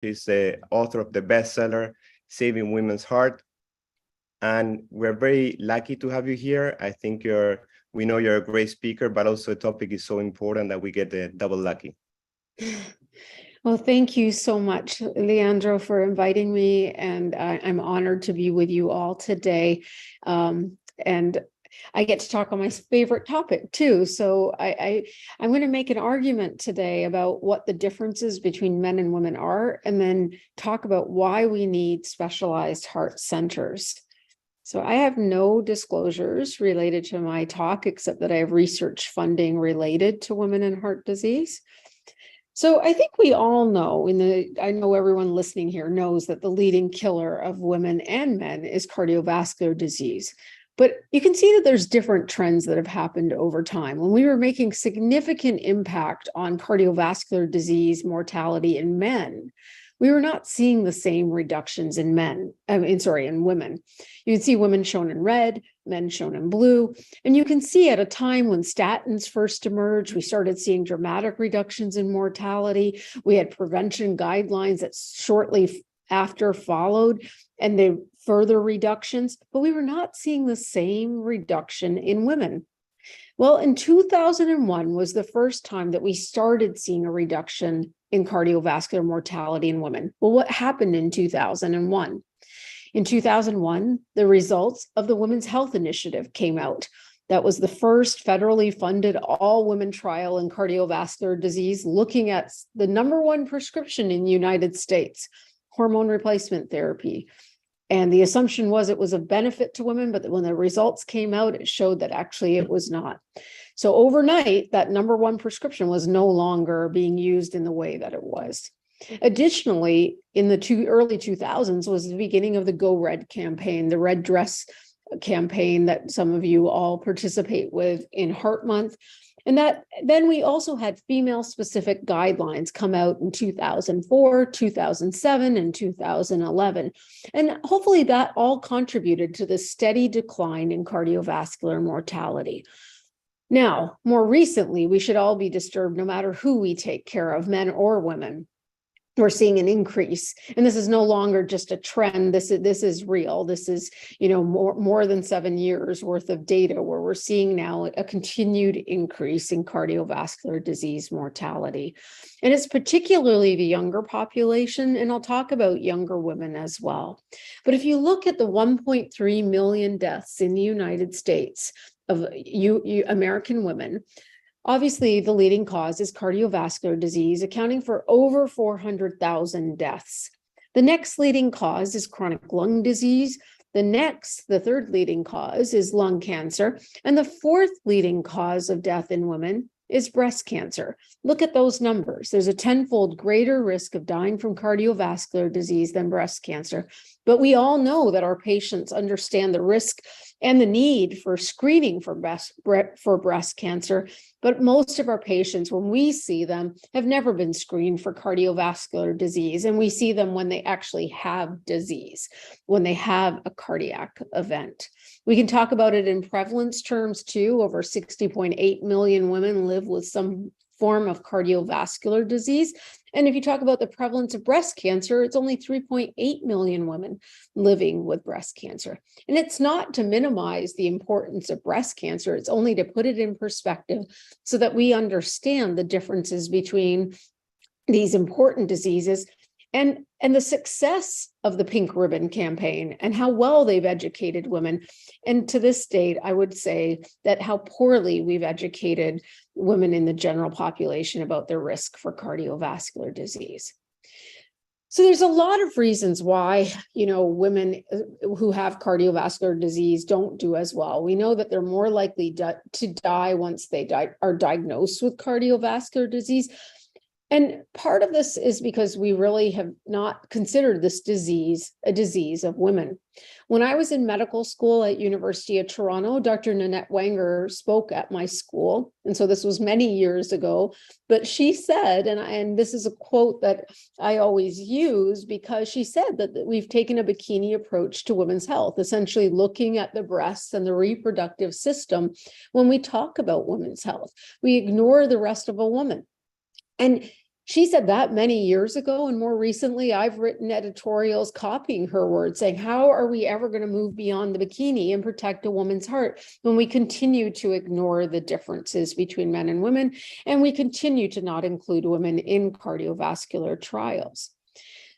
She's the author of the bestseller, Saving Women's Heart. And we're very lucky to have you here. I think we know you're a great speaker, but also the topic is so important that we get the double lucky. Well, thank you so much, Leandro, for inviting me. And I'm honored to be with you all today. And I get to talk on my favorite topic too. So I'm going to make an argument today about what the differences between men and women are, and then talk about why we need specialized heart centers. So I have no disclosures related to my talk, except that I have research funding related to women and heart disease. So I think we all know, I know everyone listening here knows that the leading killer of women and men is cardiovascular disease. But you can see that there's different trends that have happened over time. When we were making significant impact on cardiovascular disease mortality in men, we were not seeing the same reductions in women. You can see women shown in red, men shown in blue. And you can see at a time when statins first emerged, we started seeing dramatic reductions in mortality. We had prevention guidelines that shortly after followed, and the further reductions, but we were not seeing the same reduction in women. Well, in 2001 was the first time that we started seeing a reduction in cardiovascular mortality in women. Well, what happened in 2001? In 2001, the results of the Women's Health Initiative came out. That was the first federally funded all-women trial in cardiovascular disease, looking at the number one prescription in the United States, hormone replacement therapy. And the assumption was it was of benefit to women, but when the results came out, it showed that actually it was not. So overnight, that number one prescription was no longer being used in the way that it was. Additionally, in the early 2000s was the beginning of the Go Red campaign, the red dress campaign that some of you all participate with in Heart Month. And that then we also had female-specific guidelines come out in 2004, 2007, and 2011. And hopefully that all contributed to the steady decline in cardiovascular mortality. Now, more recently, we should all be disturbed no matter who we take care of, men or women. We're seeing an increase, and this is no longer just a trend. This is real. This is, more than 7 years worth of data where we're seeing now a continued increase in cardiovascular disease mortality. And it's particularly the younger population, and I'll talk about younger women as well. But if you look at the 1.3 million deaths in the United States of American women, obviously, the leading cause is cardiovascular disease, accounting for over 400,000 deaths. The next leading cause is chronic lung disease. The third leading cause is lung cancer. And the fourth leading cause of death in women is breast cancer. Look at those numbers. There's a 10-fold greater risk of dying from cardiovascular disease than breast cancer. But we all know that our patients understand the risk and the need for screening for breast cancer. But most of our patients, when we see them, have never been screened for cardiovascular disease. And we see them when they actually have disease, when they have a cardiac event. We can talk about it in prevalence terms too. Over 60.8 million women live with some form of cardiovascular disease. And if you talk about the prevalence of breast cancer, it's only 3.8 million women living with breast cancer. And it's not to minimize the importance of breast cancer, it's only to put it in perspective so that we understand the differences between these important diseases and the success of the Pink Ribbon campaign and how well they've educated women. And to this date, I would say that how poorly we've educated women in the general population about their risk for cardiovascular disease. So there's a lot of reasons why, women who have cardiovascular disease don't do as well. We know that they're more likely to die once they are diagnosed with cardiovascular disease. And part of this is because we really have not considered this disease a disease of women. When I was in medical school at University of Toronto, Dr. Nanette Wenger spoke at my school. And so this was many years ago, but she said, and this is a quote that I always use because she said that we've taken a bikini approach to women's health, essentially looking at the breasts and the reproductive system when we talk about women's health. We ignore the rest of a woman. And She said that many years ago, and more recently, I've written editorials copying her words, saying, how are we ever going to move beyond the bikini and protect a woman's heart when we continue to ignore the differences between men and women, and we continue to not include women in cardiovascular trials?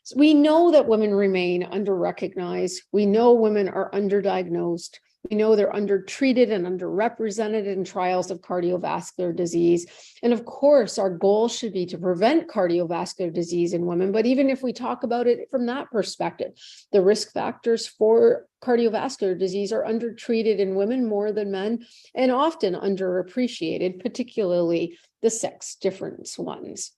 So we know that women remain under-recognized. We know women are underdiagnosed. We know they're undertreated and underrepresented in trials of cardiovascular disease. And of course, our goal should be to prevent cardiovascular disease in women. But even if we talk about it from that perspective, the risk factors for cardiovascular disease are undertreated in women more than men, and often underappreciated, particularly the sex difference ones.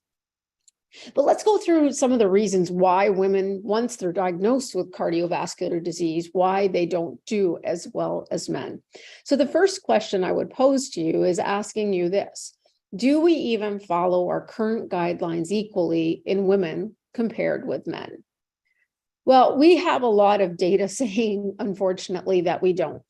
But let's go through some of the reasons why women, once they're diagnosed with cardiovascular disease, why they don't do as well as men. So the first question I would pose to you is asking you this: do we even follow our current guidelines equally in women compared with men? Well, we have a lot of data saying, unfortunately, that we don't.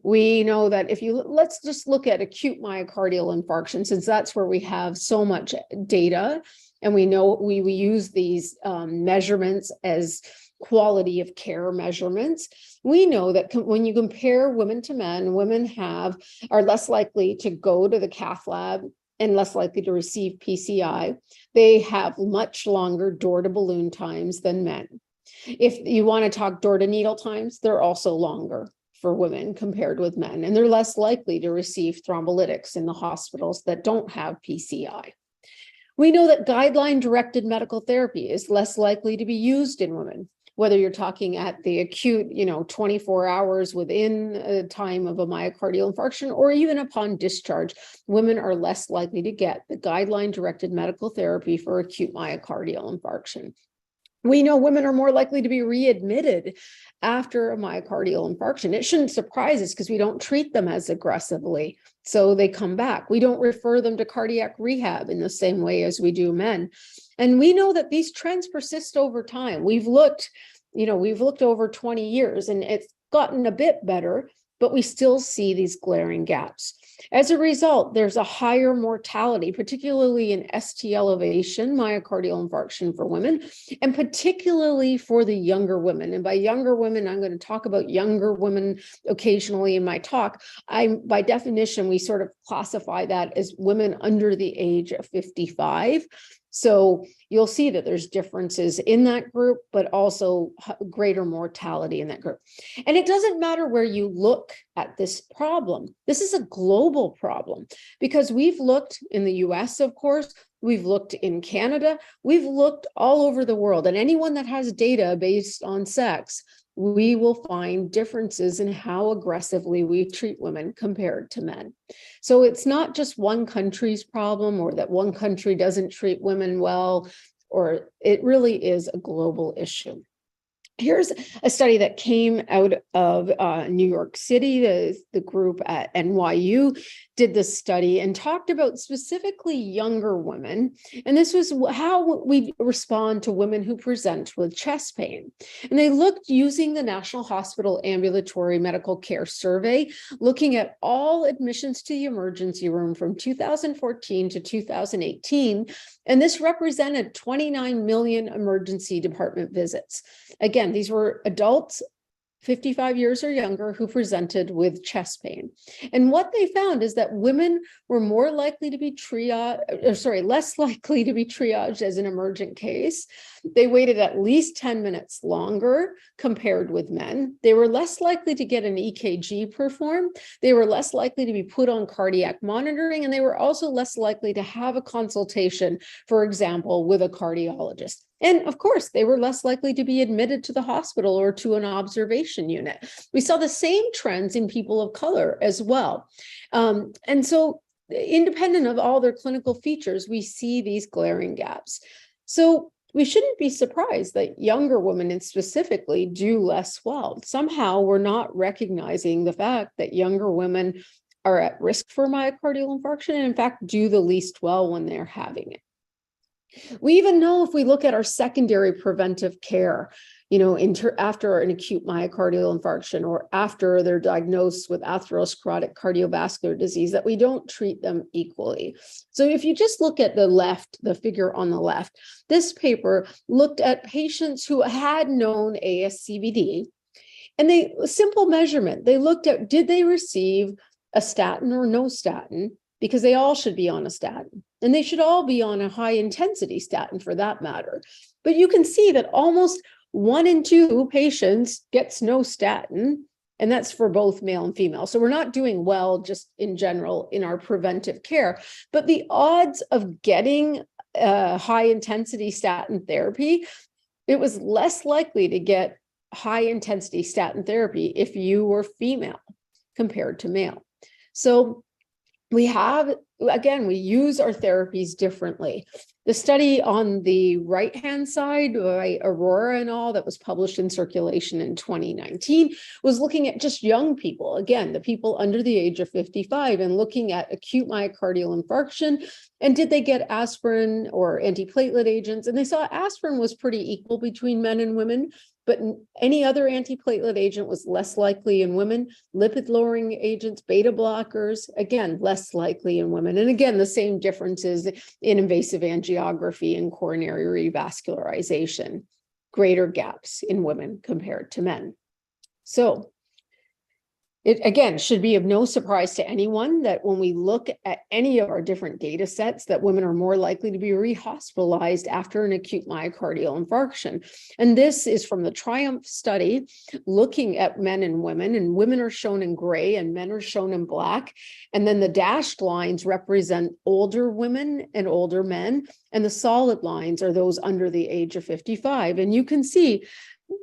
We know that let's just look at acute myocardial infarction, since that's where we have so much data. And we know we use these measurements as quality of care measurements. We know that when you compare women to men, women are less likely to go to the cath lab and less likely to receive PCI. They have much longer door to balloon times than men. If you want to talk door to needle times, they're also longer for women compared with men, and they're less likely to receive thrombolytics in the hospitals that don't have PCI. We know that guideline-directed medical therapy is less likely to be used in women, whether you're talking at the acute, 24 hours within a time of a myocardial infarction, or even upon discharge. Women are less likely to get the guideline-directed medical therapy for acute myocardial infarction. We know women are more likely to be readmitted after a myocardial infarction. It shouldn't surprise us because we don't treat them as aggressively, so they come back. We don't refer them to cardiac rehab in the same way as we do men. And we know that these trends persist over time. We've looked over 20 years, and it's gotten a bit better, but we still see these glaring gaps. As a result, there's a higher mortality, particularly in ST elevation, myocardial infarction for women, and particularly for the younger women. And by younger women, I'm going to talk about younger women occasionally in my talk. By definition, we sort of classify that as women under the age of 55. So you'll see that there's differences in that group, but also greater mortality in that group. And it doesn't matter where you look at this problem. This is a global problem because we've looked in the US, of course, we've looked in Canada, we've looked all over the world, and anyone that has data based on sex, we will find differences in how aggressively we treat women compared to men. So it's not just one country's problem, or that one country doesn't treat women well, or it really is a global issue. Here's a study that came out of New York City. The group at NYU did this study and talked about specifically younger women. And this was how we respond to women who present with chest pain. And they looked using the National Hospital Ambulatory Medical Care Survey, looking at all admissions to the emergency room from 2014 to 2018. And this represented 29 million emergency department visits. Again, these were adults 55 years or younger who presented with chest pain. And what they found is that women were more likely to be less likely to be triaged as an emergent case. They waited at least 10 minutes longer compared with men. They were less likely to get an EKG performed. They were less likely to be put on cardiac monitoring, and they were also less likely to have a consultation, for example, with a cardiologist. And of course, they were less likely to be admitted to the hospital or to an observation unit. We saw the same trends in people of color as well. And so independent of all their clinical features, we see these glaring gaps. So we shouldn't be surprised that younger women specifically do less well. Somehow we're not recognizing the fact that younger women are at risk for myocardial infarction and in fact do the least well when they're having it. We even know, if we look at our secondary preventive care, after an acute myocardial infarction or after they're diagnosed with atherosclerotic cardiovascular disease, that we don't treat them equally. So if you just look at the left, the figure on the left, this paper looked at patients who had known ASCVD, and simple measurement, they looked at, did they receive a statin or no statin? Because they all should be on a statin, and they should all be on a high intensity statin for that matter. But you can see that almost 1 in 2 patients gets no statin, and that's for both male and female. So we're not doing well just in general in our preventive care, but the odds of getting high intensity statin therapy, it was less likely to get high intensity statin therapy if you were female compared to male. So we use our therapies differently. The study on the right-hand side by Aurora and all that was published in Circulation in 2019 was looking at just young people, again, the people under the age of 55, and looking at acute myocardial infarction, and did they get aspirin or antiplatelet agents? And they saw aspirin was pretty equal between men and women, but any other antiplatelet agent was less likely in women. Lipid-lowering agents, beta blockers, again, less likely in women. And again, the same differences in invasive angiography and coronary revascularization, greater gaps in women compared to men. So it, again, should be of no surprise to anyone that when we look at any of our different data sets, that women are more likely to be rehospitalized after an acute myocardial infarction. And this is from the TRIUMPH study, looking at men and women are shown in gray and men are shown in black. And then the dashed lines represent older women and older men, and the solid lines are those under the age of 55. And you can see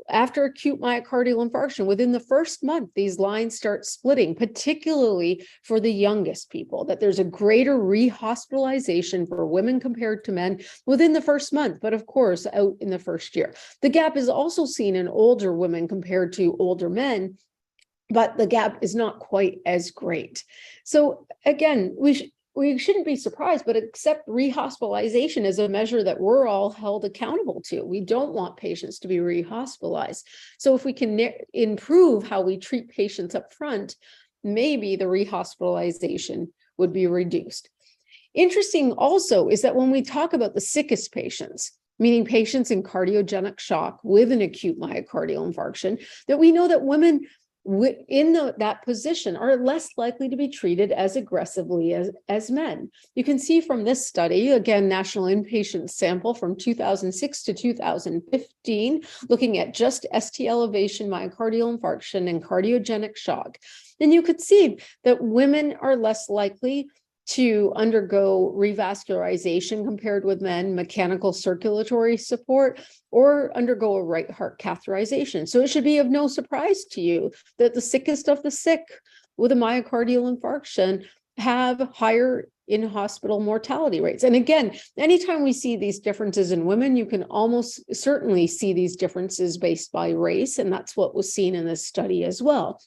after acute myocardial infarction, within the first month, these lines start splitting, particularly for the youngest people, that there's a greater rehospitalization for women compared to men within the first month, but of course, out in the first year. The gap is also seen in older women compared to older men, but the gap is not quite as great. So again, we shouldn't be surprised, but accept rehospitalization as a measure that we're all held accountable to. We don't want patients to be rehospitalized. So if we can improve how we treat patients up front, maybe the rehospitalization would be reduced. Interesting also is that when we talk about the sickest patients, meaning patients in cardiogenic shock with an acute myocardial infarction, that we know that women in that position are less likely to be treated as aggressively as men. You can see from this study, again, national inpatient sample from 2006 to 2015, looking at just ST elevation, myocardial infarction, and cardiogenic shock. And you could see that women are less likely to undergo revascularization compared with men, mechanical circulatory support, or undergo a right heart catheterization. So it should be of no surprise to you that the sickest of the sick with a myocardial infarction have higher in-hospital mortality rates. And again, anytime we see these differences in women, you can almost certainly see these differences based by race, and that's what was seen in this study as well.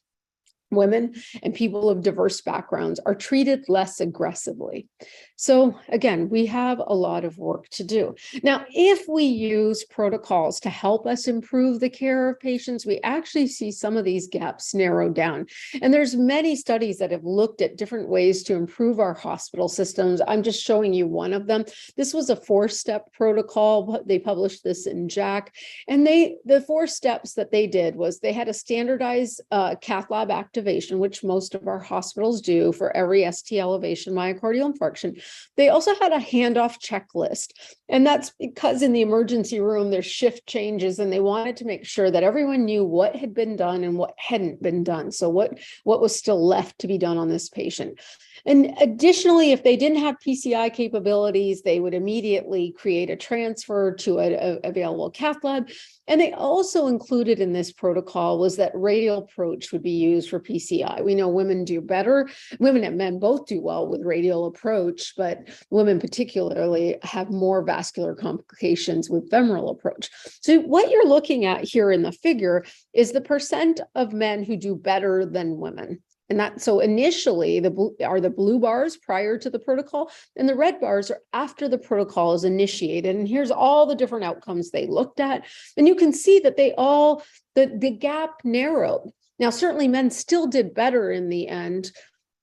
Women and people of diverse backgrounds are treated less aggressively. So again, we have a lot of work to do. Now, if we use protocols to help us improve the care of patients, we actually see some of these gaps narrow down. And there's many studies that have looked at different ways to improve our hospital systems. I'm just showing you one of them. This was a 4-step protocol. They published this in JACC. And the 4 steps that they did was they had a standardized cath lab activation, which most of our hospitals do for every ST elevation myocardial infarction. They also had a handoff checklist, and that's because in the emergency room, there's shift changes, and they wanted to make sure that everyone knew what had been done and what hadn't been done. So what was still left to be done on this patient. And additionally, if they didn't have PCI capabilities, they would immediately create a transfer to an available cath lab. And they also included in this protocol was that radial approach would be used for PCI. We know women do better. Women and men both do well with radial approach, but women particularly have more vascular complications with femoral approach. So what you're looking at here in the figure is the percent of men who do better than women. And that, so initially the blue bars prior to the protocol, and the red bars are after the protocol is initiated. And here's all the different outcomes they looked at. And you can see that the gap narrowed. Now, certainly men still did better in the end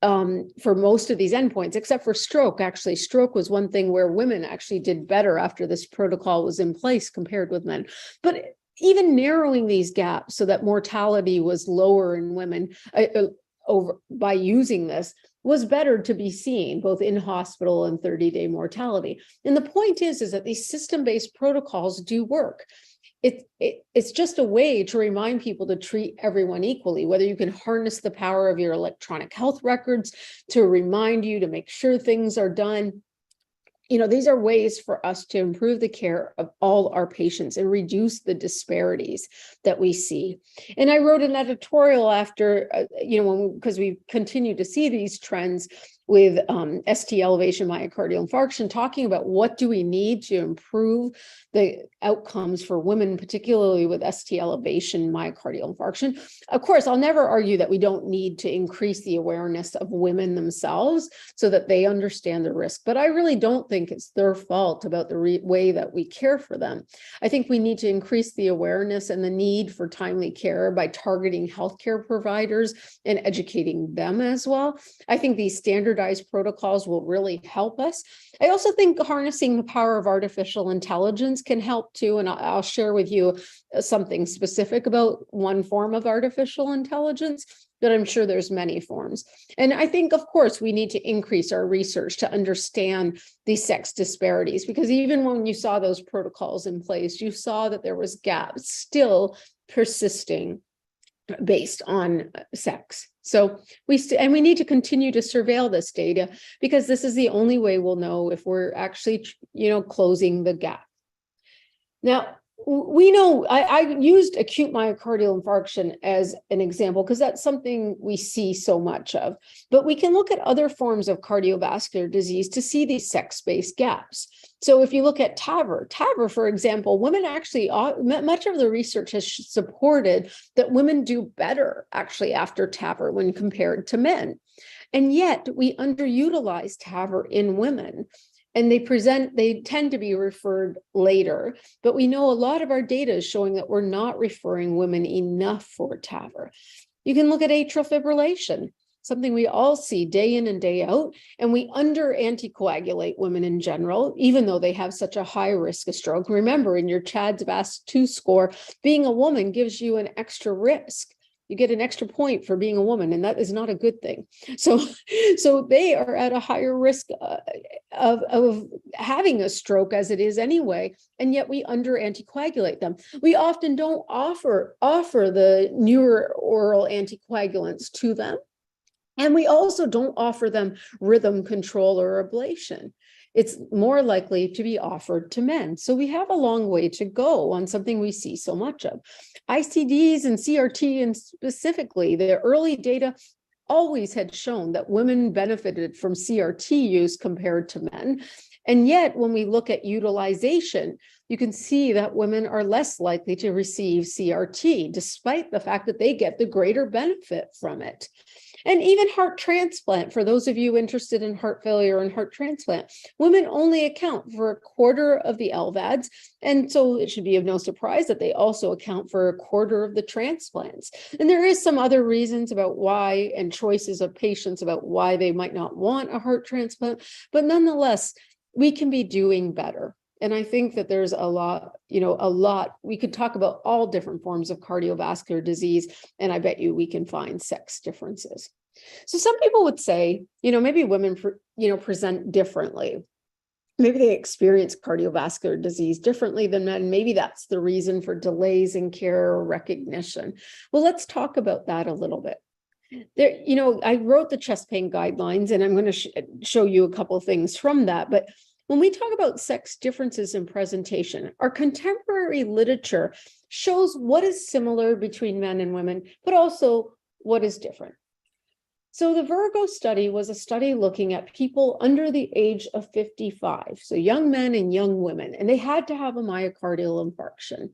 for most of these endpoints, except for stroke. Actually, stroke was one thing where women actually did better after this protocol was in place compared with men. But even narrowing these gaps so that mortality was lower in women over by using this was better to be seen both in hospital and 30-day mortality. And the point is that these system-based protocols do work. It's just a way to remind people to treat everyone equally, whether you can harness the power of your electronic health records to remind you to make sure things are done. You know, these are ways for us to improve the care of all our patients and reduce the disparities that we see. And I wrote an editorial after, because we continue to see these trends with ST elevation myocardial infarction, talking about what do we need to improve the outcomes for women, particularly with ST elevation myocardial infarction. Of course, I'll never argue that we don't need to increase the awareness of women themselves so that they understand the risk, but I really don't think it's their fault about the way that we care for them. I think we need to increase the awareness and the need for timely care by targeting healthcare providers and educating them as well. I think these standardized protocols will really help us. I also think harnessing the power of artificial intelligence can help too. And I'll share with you something specific about one form of artificial intelligence, but I'm sure there's many forms. And I think, of course, we need to increase our research to understand these sex disparities, because even when you saw those protocols in place, you saw that there was gaps still persisting based on sex. So we need to continue to surveil this data, because this is the only way we'll know if we're actually, closing the gap. Now, we know I used acute myocardial infarction as an example because that's something we see so much of, but we can look at other forms of cardiovascular disease to see these sex-based gaps. So if you look at TAVR, for example, women actually, much of the research has supported that women do better actually after TAVR when compared to men. And yet we underutilize TAVR in women. And they tend to be referred later, but we know a lot of our data is showing that we're not referring women enough for TAVR. You can look at atrial fibrillation, something we all see day in and day out, and we under anticoagulate women in general, even though they have such a high risk of stroke. Remember, in your CHA2DS2 score, being a woman gives you an extra risk. You get an extra point for being a woman, and that is not a good thing. So they are at a higher risk of having a stroke as it is anyway, and yet we under anticoagulate them. We often don't offer the newer oral anticoagulants to them, and we also don't offer them rhythm control or ablation. It's more likely to be offered to men. So we have a long way to go on something we see so much of. ICDs and CRT, and specifically, the early data always had shown that women benefited from CRT use compared to men. And yet, when we look at utilization, you can see that women are less likely to receive CRT, despite the fact that they get the greater benefit from it. And even heart transplant, for those of you interested in heart failure and heart transplant, women only account for a quarter of the LVADs. And so it should be of no surprise that they also account for a quarter of the transplants. And there is some other reasons about why, and choices of patients about why they might not want a heart transplant, but nonetheless, we can be doing better. And I think that there's a lot, we could talk about all different forms of cardiovascular disease, and I bet you we can find sex differences. So some people would say, maybe women, present differently. Maybe they experience cardiovascular disease differently than men. Maybe that's the reason for delays in care or recognition. Well, let's talk about that a little bit. There, I wrote the chest pain guidelines, and I'm going to show you a couple of things from that. But when we talk about sex differences in presentation, our contemporary literature shows what is similar between men and women, but also what is different. So the Virgo study was a study looking at people under the age of 55, so young men and young women, and they had to have a myocardial infarction.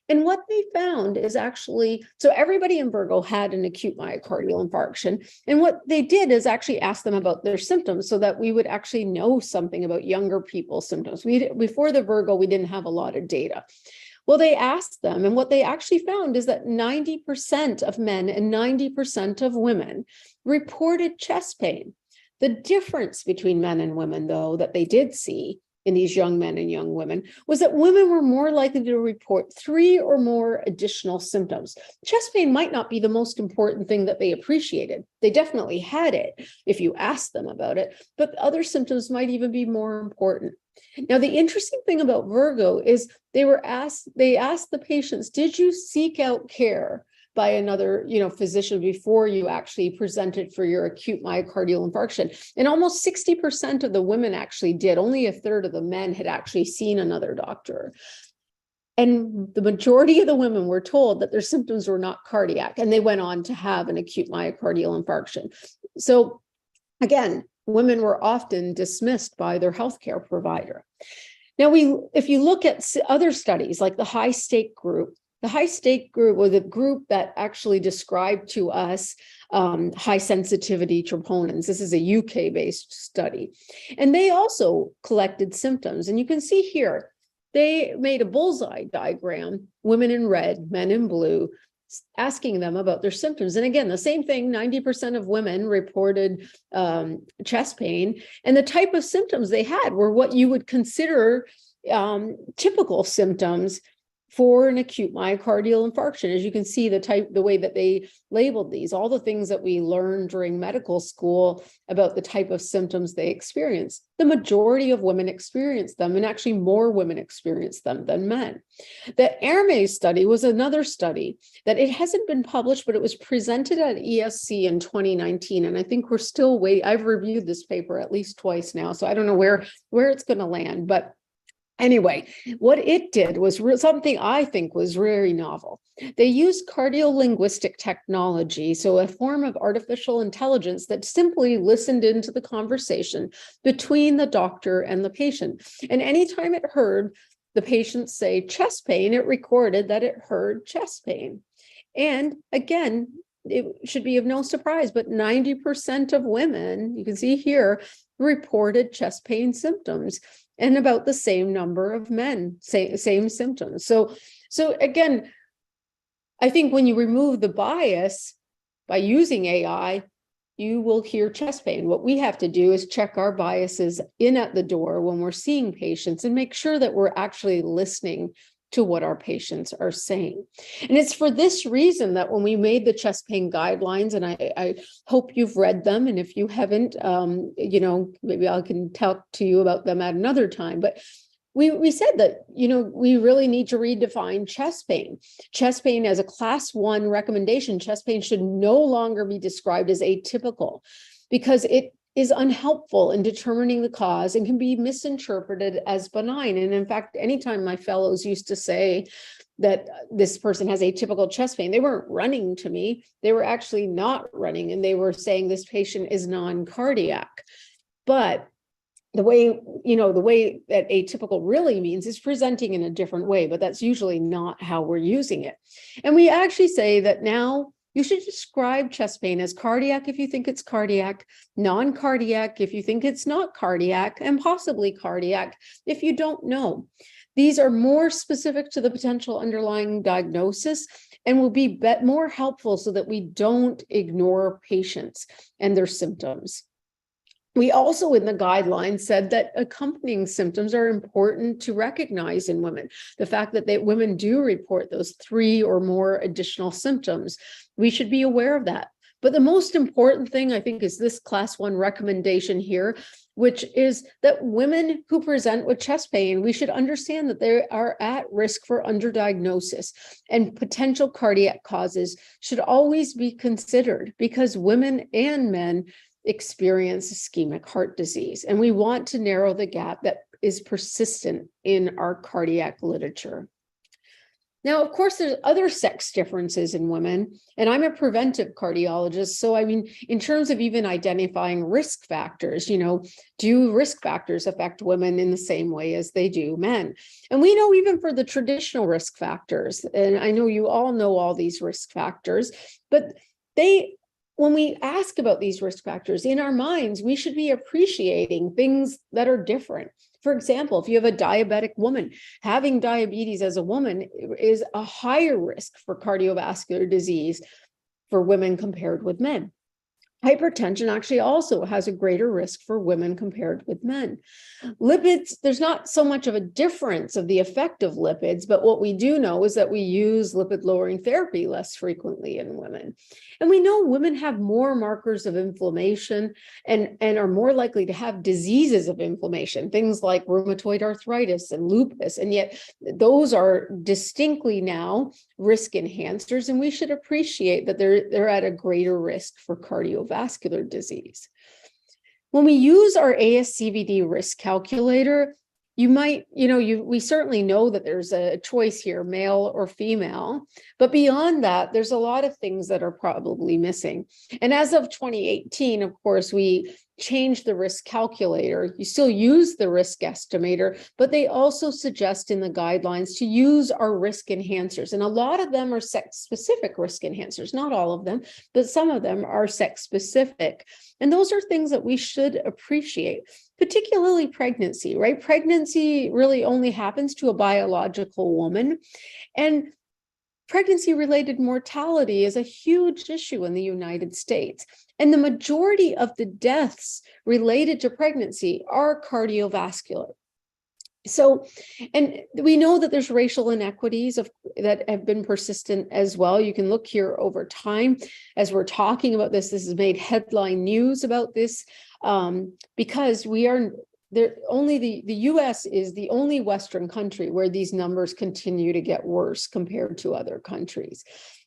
And what they found is actually, so everybody in Virgo had an acute myocardial infarction. And what they did is actually ask them about their symptoms so that we would actually know something about younger people's symptoms. Before the Virgo, we didn't have a lot of data. Well, they asked them, and what they actually found is that 90% of men and 90% of women reported chest pain. The difference between men and women, though, that they did see in these young men and young women was that women were more likely to report 3 or more additional symptoms. Chest pain might not be the most important thing that they appreciated. They definitely had it if you asked them about it, but other symptoms might even be more important. Now, the interesting thing about Virgo is they asked the patients, did you seek out care by another, physician before you actually presented for your acute myocardial infarction? And almost 60% of the women actually did. Only a third of the men had actually seen another doctor. And the majority of the women were told that their symptoms were not cardiac, and they went on to have an acute myocardial infarction. So again, women were often dismissed by their healthcare provider. Now, if you look at other studies like the high stake group was a group that actually described to us high sensitivity troponins. This is a UK-based study. And they also collected symptoms. And you can see here, they made a bullseye diagram, women in red, men in blue, asking them about their symptoms. And again, the same thing, 90% of women reported chest pain. And the type of symptoms they had were what you would consider typical symptoms for an acute myocardial infarction. As you can see, the way that they labeled these, all the things that we learned during medical school about the type of symptoms they experience. The majority of women experience them, and actually more women experience them than men. The Hermes study was another study that it hasn't been published, but it was presented at ESC in 2019. And I think we're still waiting. I've reviewed this paper at least twice now, so I don't know where it's going to land, but anyway, what it did was something I think was very novel. They used cardiolinguistic technology, so a form of artificial intelligence that simply listened into the conversation between the doctor and the patient. And anytime it heard the patient say chest pain, it recorded that it heard chest pain. And again, it should be of no surprise, but 90% of women, you can see here, reported chest pain symptoms, and about the same number of men, same symptoms. So again, I think when you remove the bias by using AI, you will hear chest pain. What we have to do is check our biases in at the door when we're seeing patients and make sure that we're actually listening to what our patients are saying. And it's for this reason that when we made the chest pain guidelines, and I hope you've read them, and if you haven't, maybe I can talk to you about them at another time, but we said that, we really need to redefine chest pain. Chest pain as a class 1 recommendation. Chest pain should no longer be described as atypical because it is unhelpful in determining the cause and can be misinterpreted as benign. And in fact, anytime my fellows used to say that this person has atypical chest pain, they weren't running to me. They were actually not running, and they were saying this patient is non-cardiac. But the way that atypical really means is presenting in a different way, but that's usually not how we're using it. And we actually say that now you should describe chest pain as cardiac if you think it's cardiac, non-cardiac if you think it's not cardiac, and possibly cardiac if you don't know. These are more specific to the potential underlying diagnosis and will be more helpful so that we don't ignore patients and their symptoms. We also, in the guidelines, said that accompanying symptoms are important to recognize in women. The fact that women do report those 3 or more additional symptoms, we should be aware of that. But the most important thing, I think, is this class 1 recommendation here, which is that women who present with chest pain, we should understand that they are at risk for underdiagnosis, and potential cardiac causes should always be considered because women and men experience ischemic heart disease. And we want to narrow the gap that is persistent in our cardiac literature. Now, of course, there's other sex differences in women, and I'm a preventive cardiologist. So, I mean, in terms of even identifying risk factors, do risk factors affect women in the same way as they do men? And we know even for the traditional risk factors, and I know you all know all these risk factors, but when we ask about these risk factors in our minds, we should be appreciating things that are different. For example, if you have a diabetic woman, having diabetes as a woman is a higher risk for cardiovascular disease for women compared with men. Hypertension actually also has a greater risk for women compared with men. Lipids, there's not so much of a difference of the effect of lipids, but what we do know is that we use lipid-lowering therapy less frequently in women. And we know women have more markers of inflammation and are more likely to have diseases of inflammation, things like rheumatoid arthritis and lupus. And yet those are distinctly now risk enhancers, and we should appreciate that they're at a greater risk for cardiovascular disease. When we use our ASCVD risk calculator, we certainly know that there's a choice here, male or female, but beyond that, there's a lot of things that are probably missing. And as of 2018, of course, we changed the risk calculator. You still use the risk estimator, but they also suggest in the guidelines to use our risk enhancers. And a lot of them are sex-specific risk enhancers, not all of them, but some of them are sex-specific. And those are things that we should appreciate, particularly pregnancy, right? Pregnancy really only happens to a biological woman. And pregnancy-related mortality is a huge issue in the United States. And the majority of the deaths related to pregnancy are cardiovascular. So, and we know that there's racial inequities that have been persistent as well. You can look here over time as we're talking about this. This has made headline news about this because we are there. Only the U.S. is the only Western country where these numbers continue to get worse compared to other countries.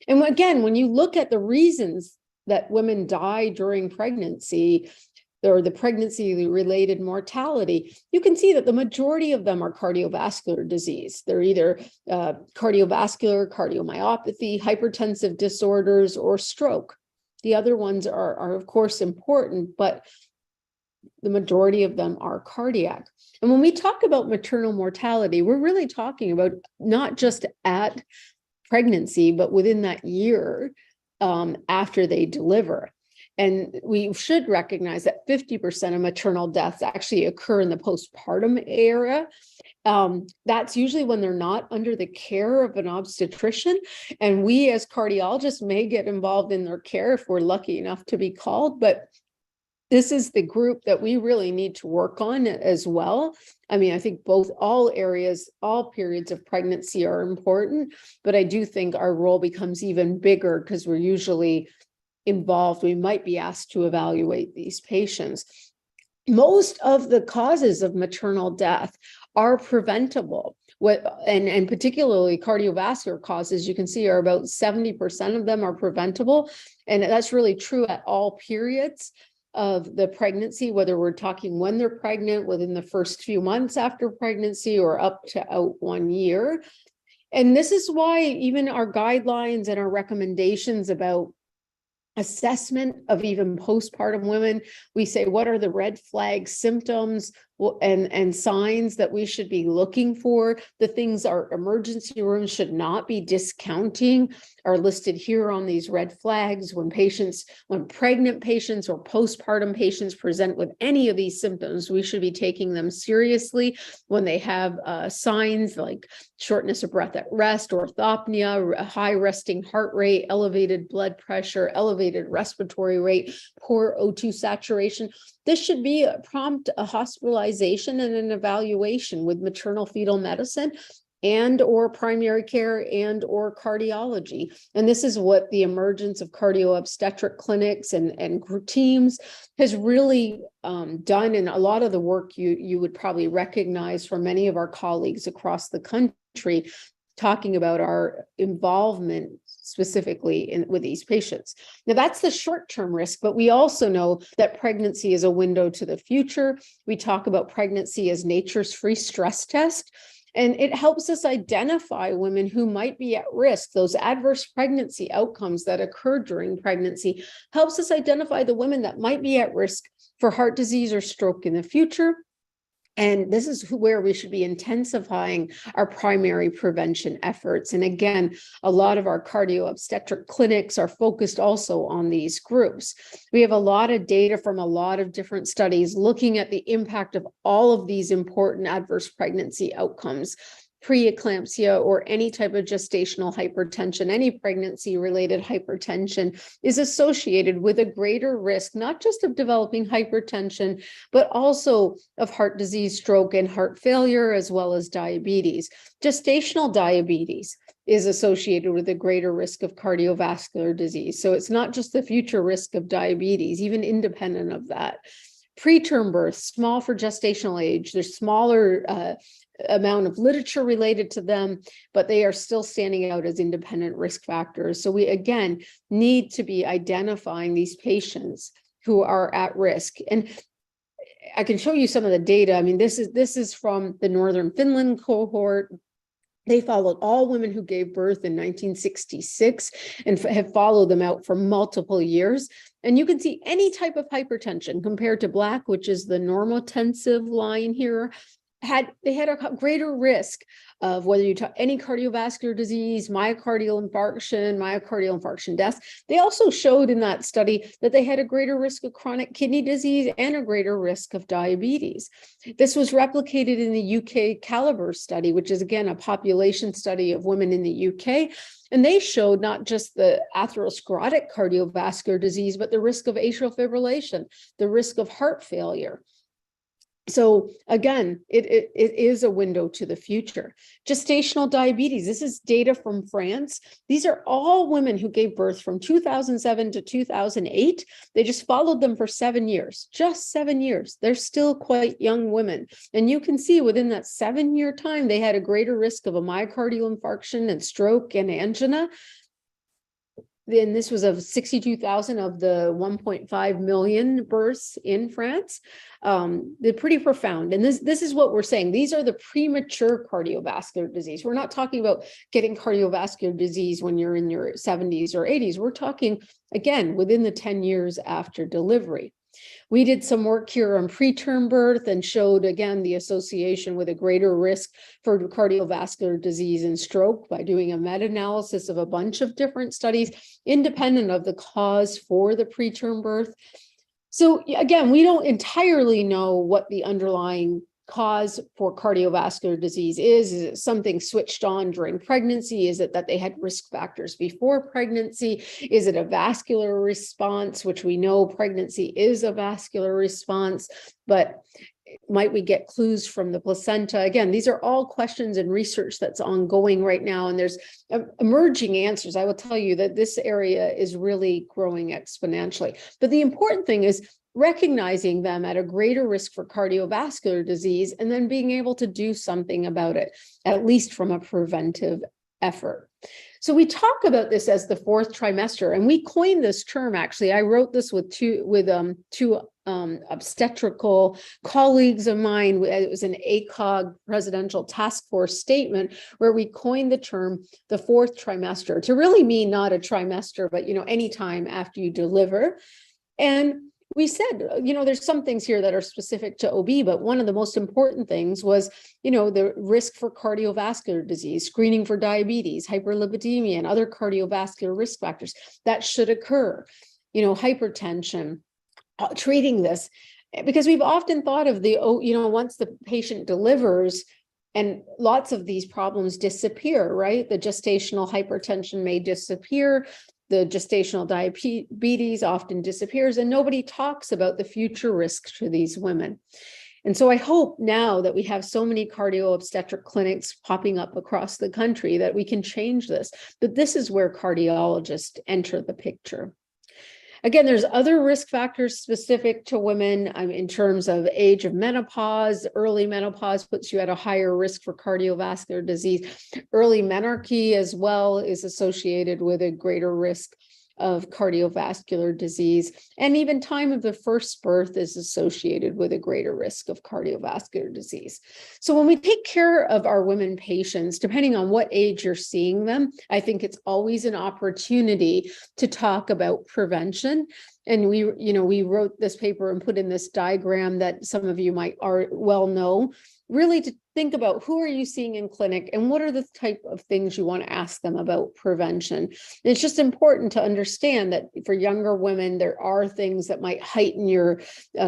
And again, when you look at the reasons that women die during pregnancy, or the pregnancy-related mortality, you can see that the majority of them are cardiovascular disease. They're either cardiovascular, cardiomyopathy, hypertensive disorders, or stroke. The other ones are of course important, but the majority of them are cardiac. And when we talk about maternal mortality, we're really talking about not just at pregnancy, but within that year after they deliver. And we should recognize that 50% of maternal deaths actually occur in the postpartum era. That's usually when they're not under the care of an obstetrician. And we as cardiologists may get involved in their care if we're lucky enough to be called. But this is the group that we really need to work on as well. I mean, I think all areas, all periods of pregnancy are important, but I do think our role becomes even bigger because we're usually involved. We might be asked to evaluate these patients. Most of the causes of maternal death are preventable. And particularly cardiovascular causes, you can see are about 70% of them are preventable. And that's really true at all periods of the pregnancy, whether we're talking when they're pregnant, within the first few months after pregnancy, or up to out 1 year. And this is why even our guidelines and our recommendations about assessment of even postpartum women, we say, what are the red flag symptoms and signs that we should be looking for? The things our emergency rooms should not be discounting are listed here on these red flags. When pregnant patients or postpartum patients present with any of these symptoms, we should be taking them seriously. When they have signs like shortness of breath at rest, orthopnea, high resting heart rate, elevated blood pressure, elevated respiratory rate, poor O2 saturation, this should be a prompt hospitalization and an evaluation with maternal fetal medicine and or primary care and or cardiology. And this is what the emergence of cardio-obstetric clinics and teams has really done. And a lot of the work you would probably recognize from many of our colleagues across the country talking about our involvement specifically with these patients. Now that's the short-term risk, but we also know that pregnancy is a window to the future. We talk about pregnancy as nature's free stress test. And it helps us identify women who might be at risk. Those adverse pregnancy outcomes that occur during pregnancy helps us identify the women that might be at risk for heart disease or stroke in the future. And this is where we should be intensifying our primary prevention efforts. And again, a lot of our cardio-obstetric clinics are focused also on these groups. We have a lot of data from a lot of different studies looking at the impact of all of these important adverse pregnancy outcomes. Preeclampsia or any type of gestational hypertension, any pregnancy-related hypertension is associated with a greater risk, not just of developing hypertension, but also of heart disease, stroke, and heart failure, as well as diabetes. Gestational diabetes is associated with a greater risk of cardiovascular disease. So it's not just the future risk of diabetes, even independent of that. Preterm birth, small for gestational age, there's smaller amount of literature related to them, but they are still standing out as independent risk factors. So we, again, need to be identifying these patients who are at risk. And I can show you some of the data. I mean, this is from the Northern Finland cohort. They followed all women who gave birth in 1966 and have followed them out for multiple years. And you can see any type of hypertension compared to Black, which is the normotensive line here. They had a greater risk of whether you talk any cardiovascular disease, myocardial infarction deaths. They also showed in that study that they had a greater risk of chronic kidney disease and a greater risk of diabetes. This was replicated in the UK Caliber study, which is again a population study of women in the UK. And they showed not just the atherosclerotic cardiovascular disease, but the risk of atrial fibrillation, the risk of heart failure. So again, it is a window to the future. Gestational diabetes, this is data from France. These are all women who gave birth from 2007 to 2008. They just followed them for 7 years, just 7 years. They're still quite young women. And you can see within that 7-year time, they had a greater risk of a myocardial infarction and stroke and angina. Then this was of 62,000 of the 1.5 million births in France. They're pretty profound. And this is what we're saying. These are the premature cardiovascular disease. We're not talking about getting cardiovascular disease when you're in your 70s or 80s. We're talking, again, within the 10 years after delivery. We did some work here on preterm birth and showed, again, the association with a greater risk for cardiovascular disease and stroke by doing a meta-analysis of a bunch of different studies, independent of the cause for the preterm birth. So again, we don't entirely know what the underlying cause for cardiovascular disease is. Is it something switched on during pregnancy? Is it that they had risk factors before pregnancy? Is it a vascular response, which we know pregnancy is a vascular response, but might we get clues from the placenta? Again, these are all questions and research that's ongoing right now, and there's emerging answers. I will tell you that this area is really growing exponentially. But the important thing is recognizing them at a greater risk for cardiovascular disease and then being able to do something about it, at least from a preventive effort. So we talk about this as the fourth trimester, and we coined this term. Actually, I wrote this with two obstetrical colleagues of mine. It was an ACOG presidential task force statement where we coined the term the fourth trimester to really mean not a trimester, but any time after you deliver. And we said, there's some things here that are specific to OB, but one of the most important things was, the risk for cardiovascular disease, screening for diabetes, hyperlipidemia, and other cardiovascular risk factors that should occur, hypertension, treating this, because we've often thought of once the patient delivers, and lots of these problems disappear, right? The gestational hypertension may disappear. The gestational diabetes often disappears, and nobody talks about the future risks to these women. And so I hope now that we have so many cardio-obstetric clinics popping up across the country that we can change this. But this is where cardiologists enter the picture. Again, there's other risk factors specific to women in terms of age of menopause. Early menopause puts you at a higher risk for cardiovascular disease. Early menarche as well is associated with a greater risk of cardiovascular disease, and even time of the first birth is associated with a greater risk of cardiovascular disease. So when we take care of our women patients, depending on what age you're seeing them, I think it's always an opportunity to talk about prevention. And we wrote this paper and put in this diagram that some of you might well know, really to think about who are you seeing in clinic and what are the type of things you want to ask them about prevention. And it's just important to understand that for younger women, there are things that might heighten your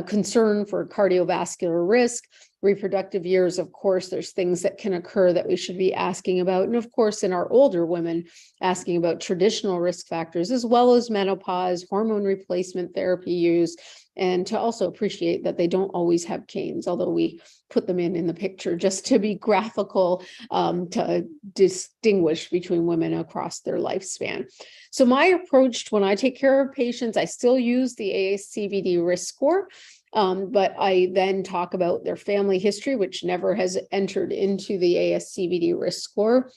concern for cardiovascular risk. Reproductive years, of course, there's things that can occur that we should be asking about. And of course, in our older women, asking about traditional risk factors, as well as menopause, hormone replacement therapy use, and to also appreciate that they don't always have canes, although we put them in the picture just to be graphical, to distinguish between women across their lifespan. So my approach when I take care of patients, I still use the ASCVD risk score. But I then talk about their family history, which never has entered into the ASCVD risk score.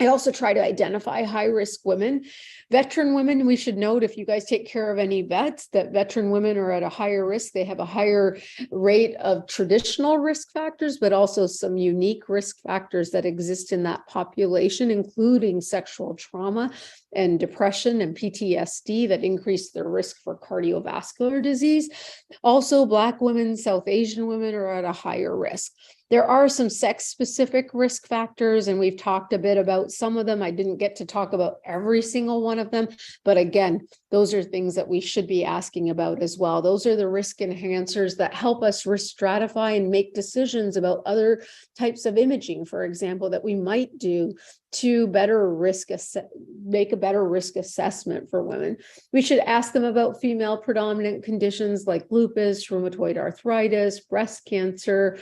I also try to identify high-risk women. Veteran women, we should note, if you guys take care of any vets, that veteran women are at a higher risk. They have a higher rate of traditional risk factors, but also some unique risk factors that exist in that population, including sexual trauma and depression and PTSD that increase their risk for cardiovascular disease. Also, Black women, South Asian women are at a higher risk. There are some sex-specific risk factors, and we've talked a bit about some of them. I didn't get to talk about every single one of them, but again, those are things that we should be asking about as well. Those are the risk enhancers that help us risk stratify and make decisions about other types of imaging, for example, that we might do to make a better risk assessment for women. We should ask them about female predominant conditions like lupus, rheumatoid arthritis, breast cancer.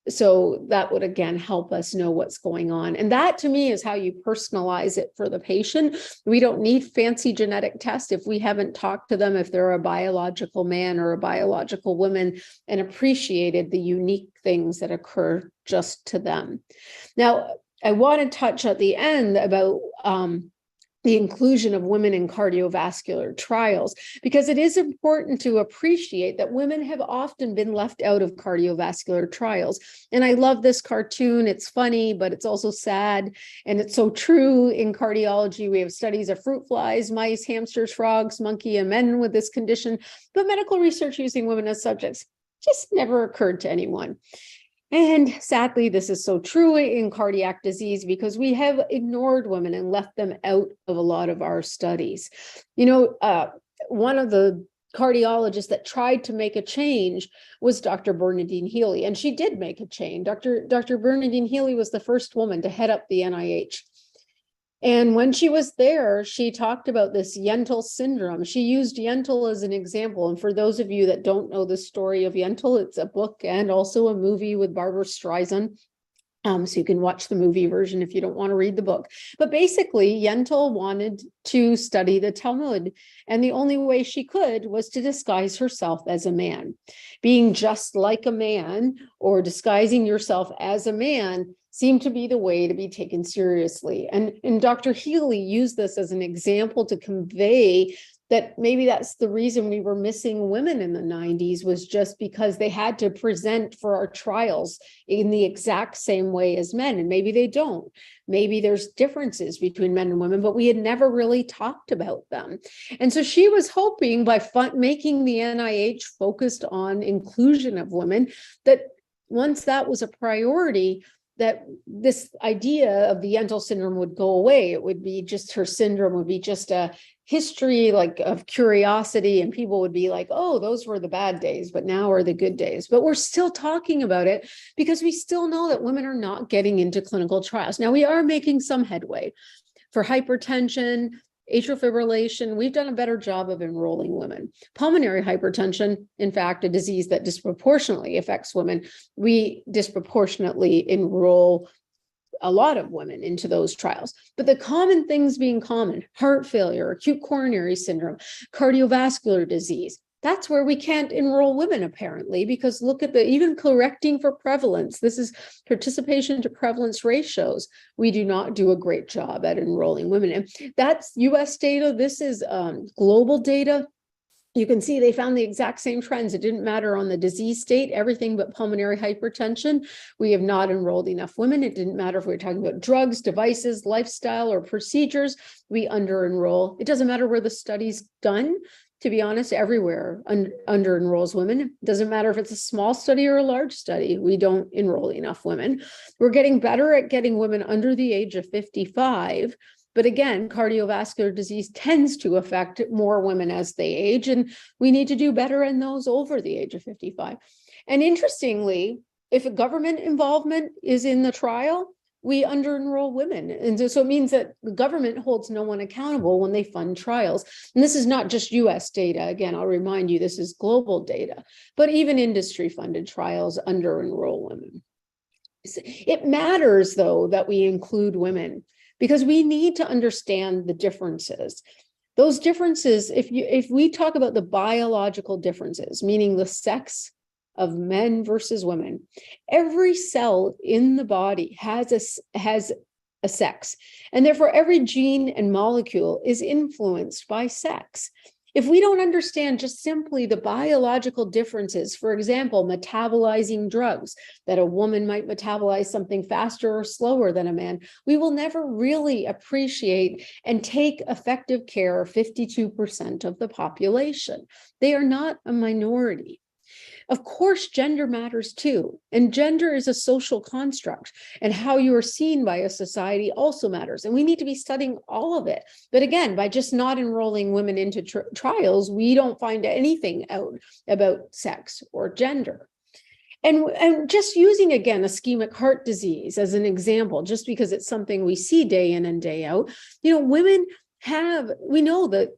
So that would, again, help us know what's going on. And that, to me, is how you personalize it for the patient. We don't need fancy genetic tests if we haven't talked to them, if they're a biological man or a biological woman, and appreciated the unique things that occur just to them. Now, I want to touch at the end about the inclusion of women in cardiovascular trials, because it is important to appreciate that women have often been left out of cardiovascular trials. And I love this cartoon. It's funny, but it's also sad. And it's so true in cardiology. We have studies of fruit flies, mice, hamsters, frogs, monkey, and men with this condition. But medical research using women as subjects just never occurred to anyone. And sadly, this is so true in cardiac disease because we have ignored women and left them out of a lot of our studies. One of the cardiologists that tried to make a change was Dr. Bernadine Healy, and she did make a change. Dr. Bernadine Healy was the first woman to head up the NIH. And when she was there, she talked about this Yentl syndrome. She used Yentl as an example. And for those of you that don't know the story of Yentl, it's a book and also a movie with Barbara Streisand. So you can watch the movie version if you don't want to read the book. But basically, Yentl wanted to study the Talmud. And the only way she could was to disguise herself as a man. Being just like a man or disguising yourself as a man seemed to be the way to be taken seriously. And Dr. Healy used this as an example to convey that maybe that's the reason we were missing women in the 90s, was just because they had to present for our trials in the exact same way as men. And maybe they don't. Maybe there's differences between men and women, but we had never really talked about them. And so she was hoping by making the NIH focused on inclusion of women, that once that was a priority, that this idea of the Yentl syndrome would go away. It would be just, her syndrome would be just a history like of curiosity, and people would be like, oh, those were the bad days, but now are the good days. But we're still talking about it because we still know that women are not getting into clinical trials. Now, we are making some headway for hypertension, atrial fibrillation. We've done a better job of enrolling women. Pulmonary hypertension, in fact, a disease that disproportionately affects women, we disproportionately enroll a lot of women into those trials. But the common things being common: heart failure, acute coronary syndrome, cardiovascular disease, That's where we can't enroll women, apparently, because look at even correcting for prevalence. This is participation to prevalence ratios. We do not do a great job at enrolling women. And that's US data. This is global data. You can see they found the exact same trends. It didn't matter on the disease state, everything but pulmonary hypertension. We have not enrolled enough women. It didn't matter if we were talking about drugs, devices, lifestyle, or procedures. We under-enroll. It doesn't matter where the study's done. To be honest, everywhere under-enrolls women. It doesn't matter if it's a small study or a large study. We don't enroll enough women. We're getting better at getting women under the age of 55. But again, cardiovascular disease tends to affect more women as they age, and we need to do better in those over the age of 55. And interestingly, if a government involvement is in the trial, we under-enroll women. And so it means that the government holds no one accountable when they fund trials. And this is not just US data. Again, I'll remind you, this is global data, but even industry-funded trials under-enroll women. It matters, though, that we include women, because we need to understand the differences. Those differences, if we talk about the biological differences, meaning the sex of men versus women, every cell in the body has a sex, and therefore every gene and molecule is influenced by sex. If we don't understand just simply the biological differences, for example, metabolizing drugs, that a woman might metabolize something faster or slower than a man, we will never really appreciate and take effective care of 52% of the population. They are not a minority. Of course, gender matters too, and gender is a social construct, and how you are seen by a society also matters, and we need to be studying all of it. But again, by just not enrolling women into trials, we don't find anything out about sex or gender. And just using, again, ischemic heart disease as an example, just because it's something we see day in and day out, women we know that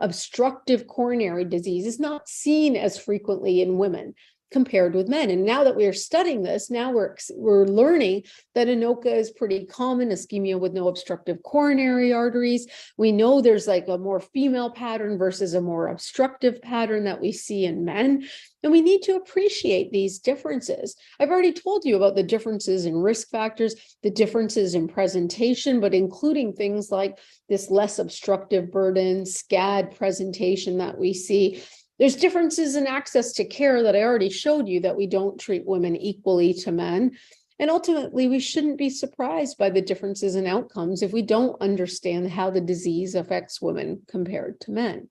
obstructive coronary disease is not seen as frequently in women compared with men. And now that we are studying this, now we're learning that ANOCA is pretty common, ischemia with no obstructive coronary arteries. We know there's like a more female pattern versus a more obstructive pattern that we see in men. And we need to appreciate these differences. I've already told you about the differences in risk factors, the differences in presentation, but including things like this less obstructive burden, SCAD presentation that we see. There's differences in access to care that I already showed you, that we don't treat women equally to men. And ultimately, we shouldn't be surprised by the differences in outcomes if we don't understand how the disease affects women compared to men.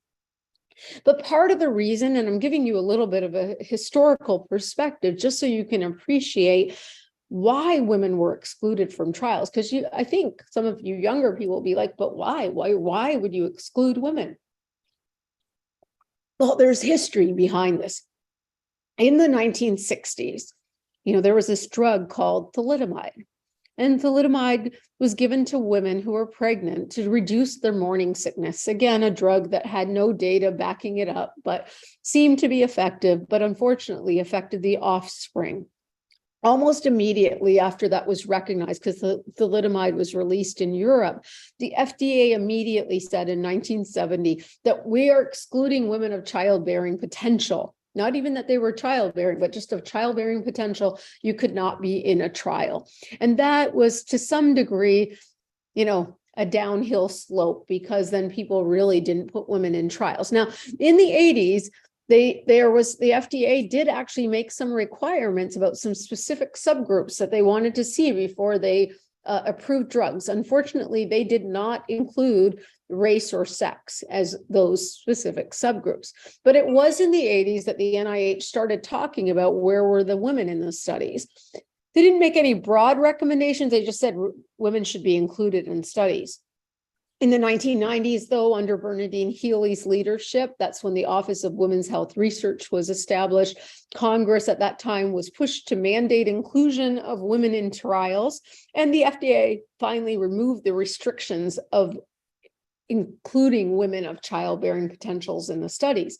But part of the reason, and I'm giving you a little bit of a historical perspective, just so you can appreciate why women were excluded from trials, because I think some of you younger people will be like, but why? Why would you exclude women? Well, there's history behind this. In the 1960s, there was this drug called thalidomide. And thalidomide was given to women who were pregnant to reduce their morning sickness. Again, a drug that had no data backing it up, but seemed to be effective, but unfortunately affected the offspring. Almost immediately after that was recognized, because the thalidomide was released in Europe, the FDA immediately said in 1970 that we are excluding women of childbearing potential. Not even that they were childbearing, but just of childbearing potential, you could not be in a trial. And that was to some degree, a downhill slope, because then people really didn't put women in trials. Now, in the 80s, the FDA did actually make some requirements about some specific subgroups that they wanted to see before they approved drugs. Unfortunately, they did not include race or sex as those specific subgroups. But it was in the 80s that the NIH started talking about where were the women in the studies. They didn't make any broad recommendations. They just said women should be included in studies. In the 1990s, though, under Bernadine Healy's leadership, that's when the Office of Women's Health Research was established. Congress at that time was pushed to mandate inclusion of women in trials, and the FDA finally removed the restrictions of including women of childbearing potentials in the studies.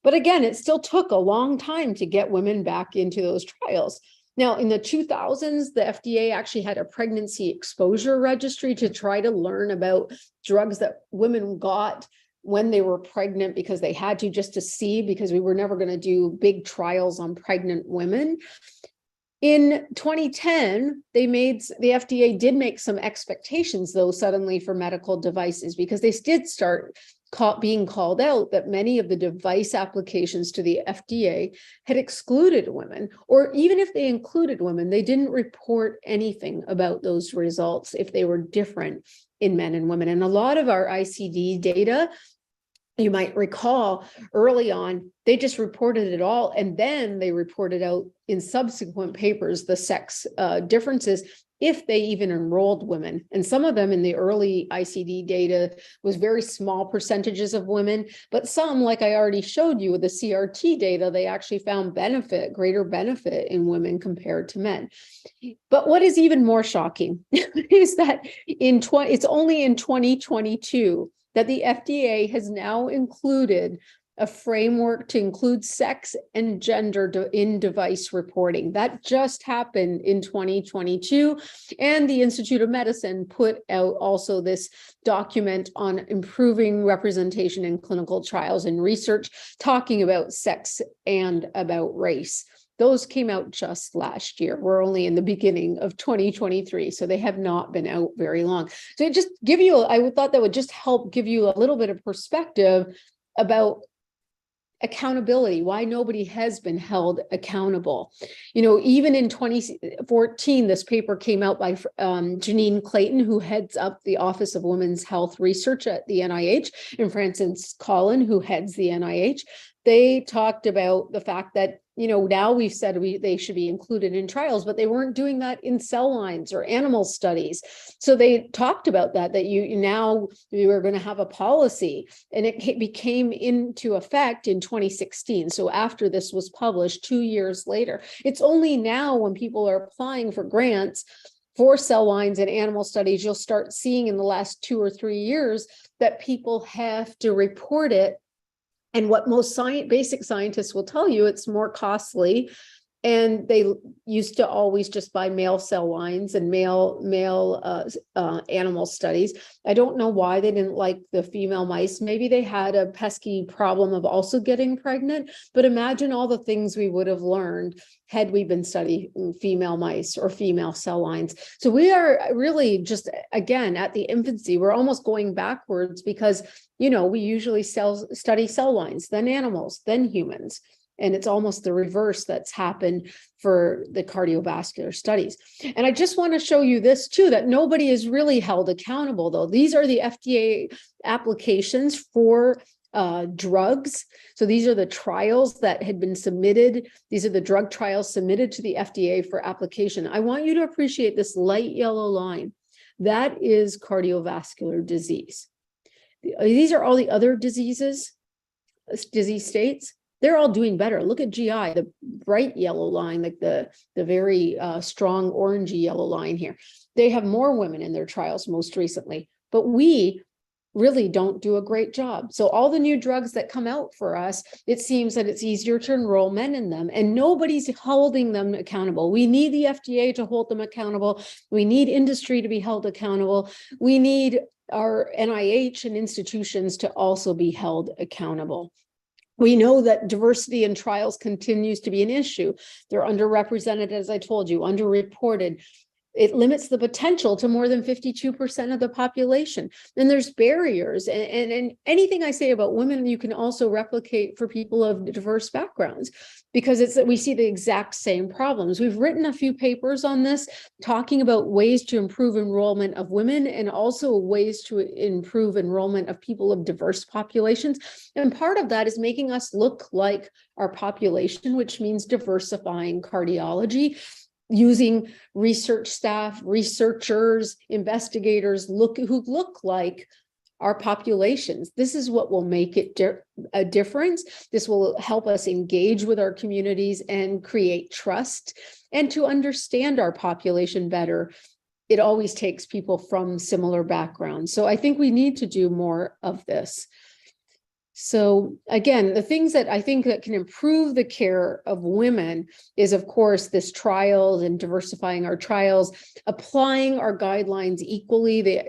But again, it still took a long time to get women back into those trials. Now, in the 2000s, the FDA actually had a pregnancy exposure registry to try to learn about drugs that women got when they were pregnant because they had to, just to see, because we were never going to do big trials on pregnant women. In 2010, the FDA did make some expectations, though, suddenly for medical devices, because they did start being called out that many of the device applications to the FDA had excluded women, or even if they included women, they didn't report anything about those results if they were different in men and women. And a lot of our ICD data, you might recall early on, they just reported it all, and then they reported out in subsequent papers the sex differences, if they even enrolled women. And some of them in the early ICD data was very small percentages of women, but some, like I already showed you with the CRT data, they actually found greater benefit in women compared to men. But what is even more shocking is that it's only in 2022 that the FDA has now included a framework to include sex and gender in device reporting. That just happened in 2022. And the Institute of Medicine put out also this document on improving representation in clinical trials and research, talking about sex and about race. Those came out just last year. We're only in the beginning of 2023, so they have not been out very long. So it just I thought that would just help give you a little bit of perspective about accountability, why nobody has been held accountable. Even in 2014, this paper came out by Janine Clayton, who heads up the Office of Women's Health Research at the NIH, and Frances Collin, who heads the NIH. They talked about the fact that, now we've said they should be included in trials, but they weren't doing that in cell lines or animal studies. So they talked about that we were going to have a policy, and it became into effect in 2016. So after this was published 2 years later, it's only now when people are applying for grants for cell lines and animal studies, you'll start seeing in the last 2 or 3 years that people have to report it. And what most basic scientists will tell you, it's more costly. And they used to always just buy male cell lines and male animal studies. I don't know why they didn't like the female mice. Maybe they had a pesky problem of also getting pregnant. But imagine all the things we would have learned had we been studying female mice or female cell lines. So we are really just, again, at the infancy. We're almost going backwards because, we usually study cell lines, then animals, then humans. And it's almost the reverse that's happened for the cardiovascular studies. And I just want to show you this too, that nobody is really held accountable, though. These are the FDA applications for drugs. So these are the trials that had been submitted. These are the drug trials submitted to the FDA for application. I want you to appreciate this light yellow line. That is cardiovascular disease. These are all the other disease states. They're all doing better. Look at GI, the bright yellow line, like the very strong orangey yellow line here. They have more women in their trials most recently, but we really don't do a great job. So all the new drugs that come out for us, it seems that it's easier to enroll men in them, and nobody's holding them accountable. We need the FDA to hold them accountable. We need industry to be held accountable. We need our NIH and institutions to also be held accountable. We know that diversity in trials continues to be an issue. They're underrepresented, as I told you, underreported. It limits the potential to more than 52% of the population. Then there's barriers. And anything I say about women, you can also replicate for people of diverse backgrounds, because we see the exact same problems. We've written a few papers on this, talking about ways to improve enrollment of women and also ways to improve enrollment of people of diverse populations. And part of that is making us look like our population, which means diversifying cardiology, using research staff, researchers, investigators who look like our populations. This is what will make it a difference. This will help us engage with our communities and create trust, and to understand our population better. It always takes people from similar backgrounds. So I think we need to do more of this. So again, the things that I think that can improve the care of women is, of course, this trials and diversifying our trials, applying our guidelines equally.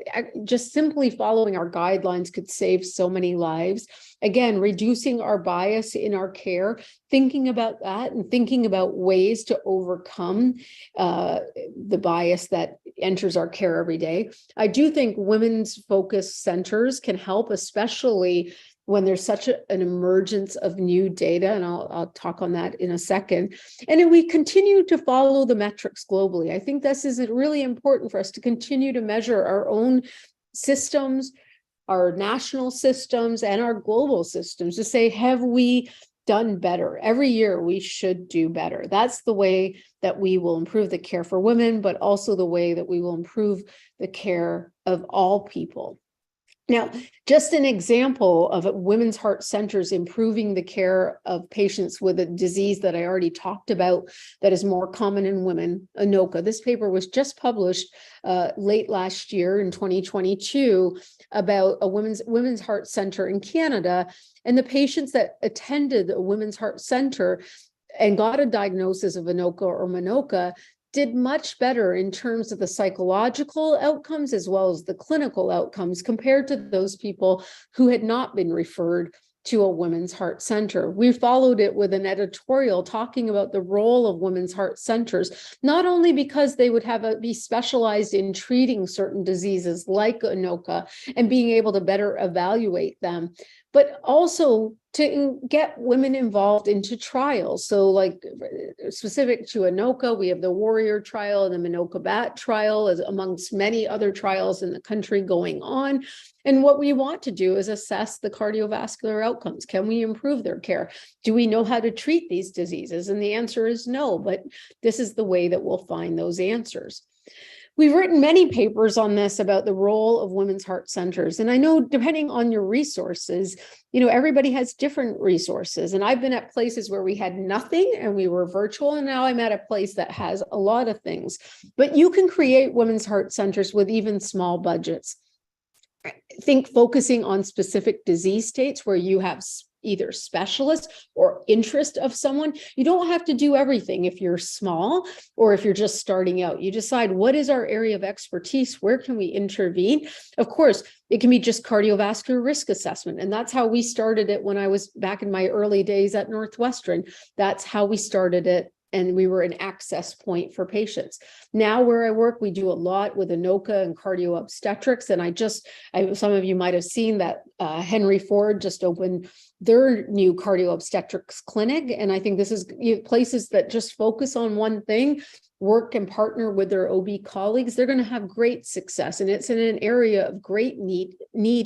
Just simply following our guidelines could save so many lives. Again, reducing our bias in our care, thinking about that and thinking about ways to overcome the bias that enters our care every day. I do think women's focus centers can help, especially when there's such an emergence of new data, and I'll talk on that in a second. And if we continue to follow the metrics globally, I think this is really important for us to continue to measure our own systems, our national systems, and our global systems to say, have we done better? Every year we should do better. That's the way that we will improve the care for women, but also the way that we will improve the care of all people. Now, just an example of women's heart centers improving the care of patients with a disease that I already talked about that is more common in women, ANOCA. This paper was just published late last year in 2022 about a women's heart center in Canada. And the patients that attended a women's heart center and got a diagnosis of ANOCA or MANOCA did much better in terms of the psychological outcomes as well as the clinical outcomes compared to those people who had not been referred to a women's heart center. We followed it with an editorial talking about the role of women's heart centers, not only because they would be specialized in treating certain diseases like ANOCA and being able to better evaluate them, but also to get women involved into trials. So like specific to ANOCA, we have the Warrior trial and the MANOCA-BAT trial, as amongst many other trials in the country going on. And what we want to do is assess the cardiovascular outcomes. Can we improve their care? Do we know how to treat these diseases? And the answer is no, but this is the way that we'll find those answers. We've written many papers on this about the role of women's heart centers. And I know depending on your resources, everybody has different resources. And I've been at places where we had nothing and we were virtual. And now I'm at a place that has a lot of things. But you can create women's heart centers with even small budgets. I think focusing on specific disease states where you have either specialists or interest of someone. You don't have to do everything if you're small or if you're just starting out. You decide, what is our area of expertise? Where can we intervene? Of course, it can be just cardiovascular risk assessment. And that's how we started it when I was back in my early days at Northwestern. That's how we started it. And we were an access point for patients. Now where I work, we do a lot with ANOCA and cardio obstetrics. And some of you might have seen that Henry Ford just opened their new cardio obstetrics clinic. And I think this is places that just focus on one thing, work and partner with their OB colleagues. They're going to have great success. And it's in an area of great need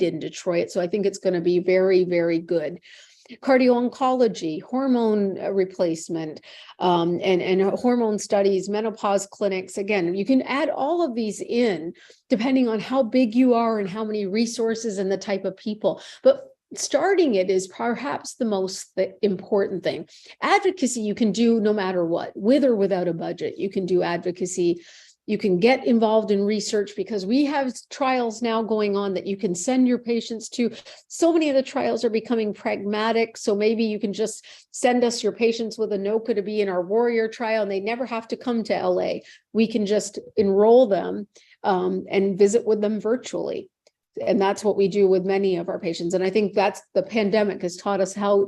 in Detroit. So I think it's going to be very, very good. Cardio-oncology, hormone replacement, and hormone studies, menopause clinics. Again, you can add all of these in depending on how big you are and how many resources and the type of people. But starting it is perhaps the most important thing. Advocacy you can do no matter what, with or without a budget. You can do advocacy. You can get involved in research because we have trials now going on that you can send your patients to. So many of the trials are becoming pragmatic. So maybe you can just send us your patients with ANOCA to be in our Warrior trial and they never have to come to LA. We can just enroll them and visit with them virtually. And that's what we do with many of our patients. And I think that's the pandemic has taught us how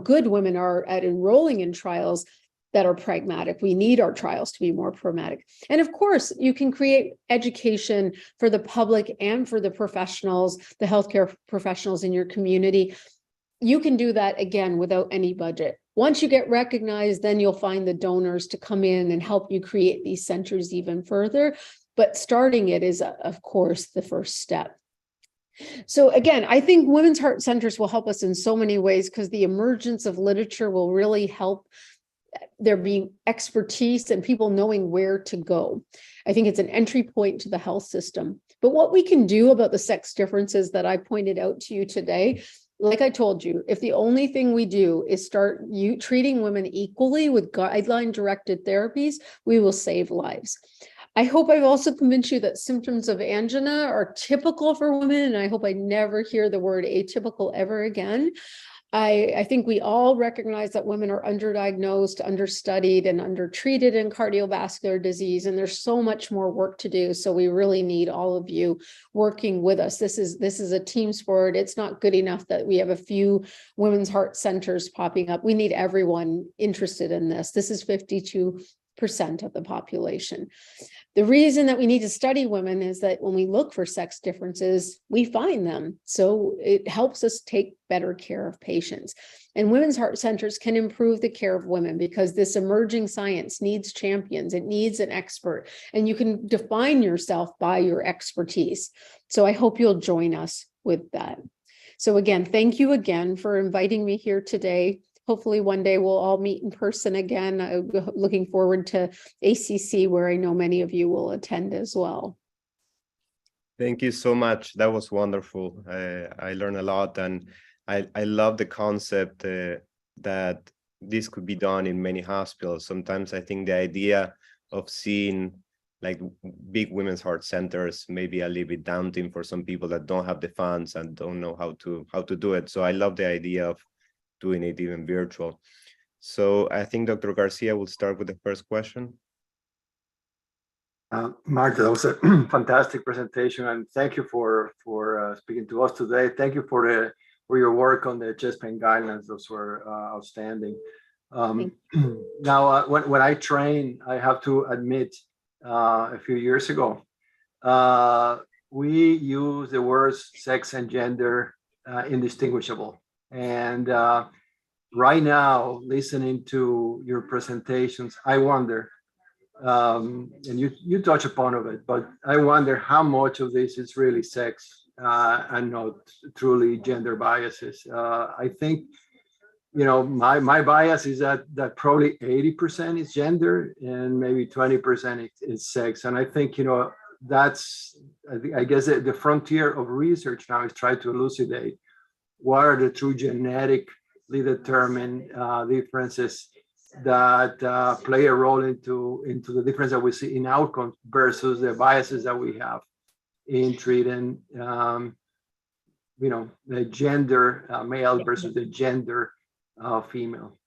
good women are at enrolling in trials that are pragmatic. We need our trials to be more pragmatic. And of course, you can create education for the public and for the professionals, the healthcare professionals in your community. You can do that again without any budget. Once you get recognized, then you'll find the donors to come in and help you create these centers even further. But starting it is, of course, the first step. So again, I think women's heart centers will help us in so many ways because the emergence of literature will really help there being expertise and people knowing where to go. I think it's an entry point to the health system. But what we can do about the sex differences that I pointed out to you today, like I told you, if the only thing we do is start treating women equally with guideline-directed therapies, we will save lives. I hope I've also convinced you that symptoms of angina are typical for women, and I hope I never hear the word atypical ever again. I think we all recognize that women are underdiagnosed, understudied, and undertreated in cardiovascular disease, and there's so much more work to do. So we really need all of you working with us. This is a team sport. It's not good enough that we have a few women's heart centers popping up. We need everyone interested in this. This is 52% of the population. The reason that we need to study women is that when we look for sex differences, we find them. So it helps us take better care of patients. And women's heart centers can improve the care of women because this emerging science needs champions. It needs an expert, and you can define yourself by your expertise. So I hope you'll join us with that. So again, thank you again for inviting me here today. Hopefully one day we'll all meet in person again. I'm looking forward to ACC, where I know many of you will attend as well. Thank you so much. That was wonderful. I learned a lot, and I love the concept that this could be done in many hospitals. Sometimes I think the idea of seeing like big women's heart centers may be a little bit daunting for some people that don't have the funds and don't know how to do it. So I love the idea of doing it even virtual. So I think Dr. Garcia will start with the first question. Marta, that was a fantastic presentation, and thank you for speaking to us today. Thank you for your work on the chest pain guidelines. Those were outstanding. Now, when I train, I have to admit, a few years ago, we use the words sex and gender indistinguishable. And right now, listening to your presentations, I wonder, and you touch upon it, but I wonder how much of this is really sex and not truly gender biases. I think, you know, my bias is that probably 80% is gender and maybe 20% is sex. And I think, you know, that's, I guess the frontier of research now is try to elucidate what are the true genetically determined differences that play a role into the difference that we see in outcomes versus the biases that we have in treating, you know, the gender male versus the gender female.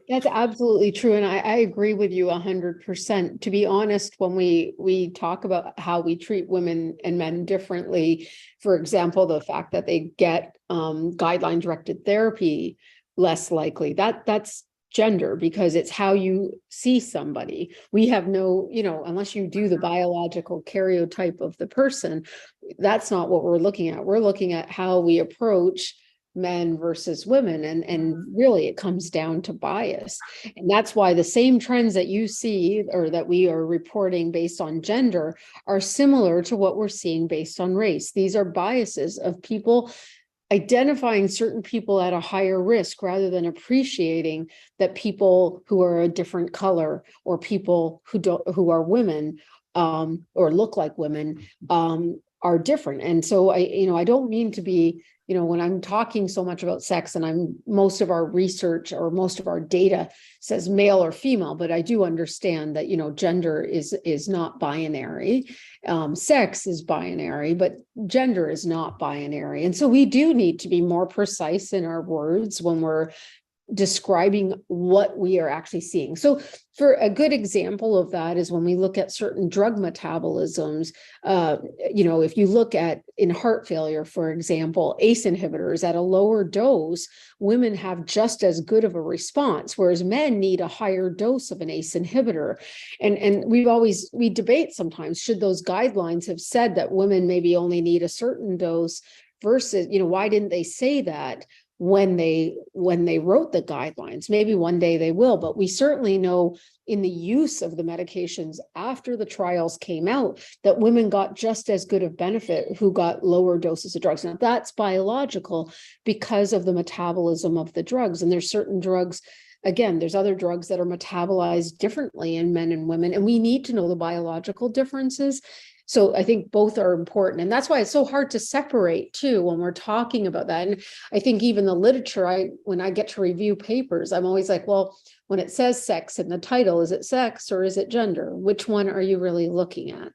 That's absolutely true. And I agree with you 100%. To be honest, when we talk about how we treat women and men differently, for example, the fact that they get guideline directed therapy less likely, that's gender, because it's how you see somebody. We have no, you know, unless you do the biological karyotype of the person, that's not what we're looking at. We're looking at how we approach men versus women, and really it comes down to bias. And that's why the same trends that you see or that we are reporting based on gender are similar to what we're seeing based on race. These are biases of people identifying certain people at a higher risk rather than appreciating that people who are a different color or people who are women or look like women are different. And so I don't mean to be, you know, when I'm talking so much about sex, and most of our research or most of our data says male or female, but I do understand that, you know, gender is not binary. Sex is binary, but gender is not binary. And so we do need to be more precise in our words when we're describing what we are actually seeing. So for a good example of that is when we look at certain drug metabolisms, you know, if you look at in heart failure, for example, ACE inhibitors at a lower dose, women have just as good of a response, whereas men need a higher dose of an ACE inhibitor. And we debate sometimes, should those guidelines have said that women maybe only need a certain dose versus, you know, why didn't they say that when they wrote the guidelines? Maybe one day they will, but we certainly know in the use of the medications after the trials came out that women got just as good of benefit who got lower doses of drugs. Now that's biological because of the metabolism of the drugs. And there's certain drugs, again, there's other drugs that are metabolized differently in men and women, and we need to know the biological differences. So I think both are important. And that's why it's so hard to separate too, when we're talking about that. And I think even the literature, when I get to review papers, I'm always like, well, when it says sex in the title, is it sex or is it gender? Which one are you really looking at?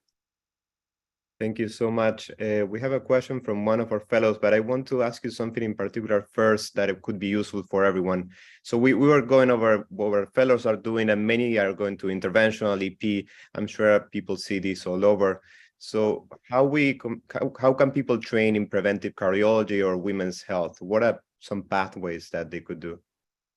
Thank you so much. We have a question from one of our fellows, but I want to ask you something in particular first that it could be useful for everyone. So we were going over what our fellows are doing, and many are going to interventional EP. I'm sure people see this all over. So how can people train in preventive cardiology or women's health? What are some pathways that they could do?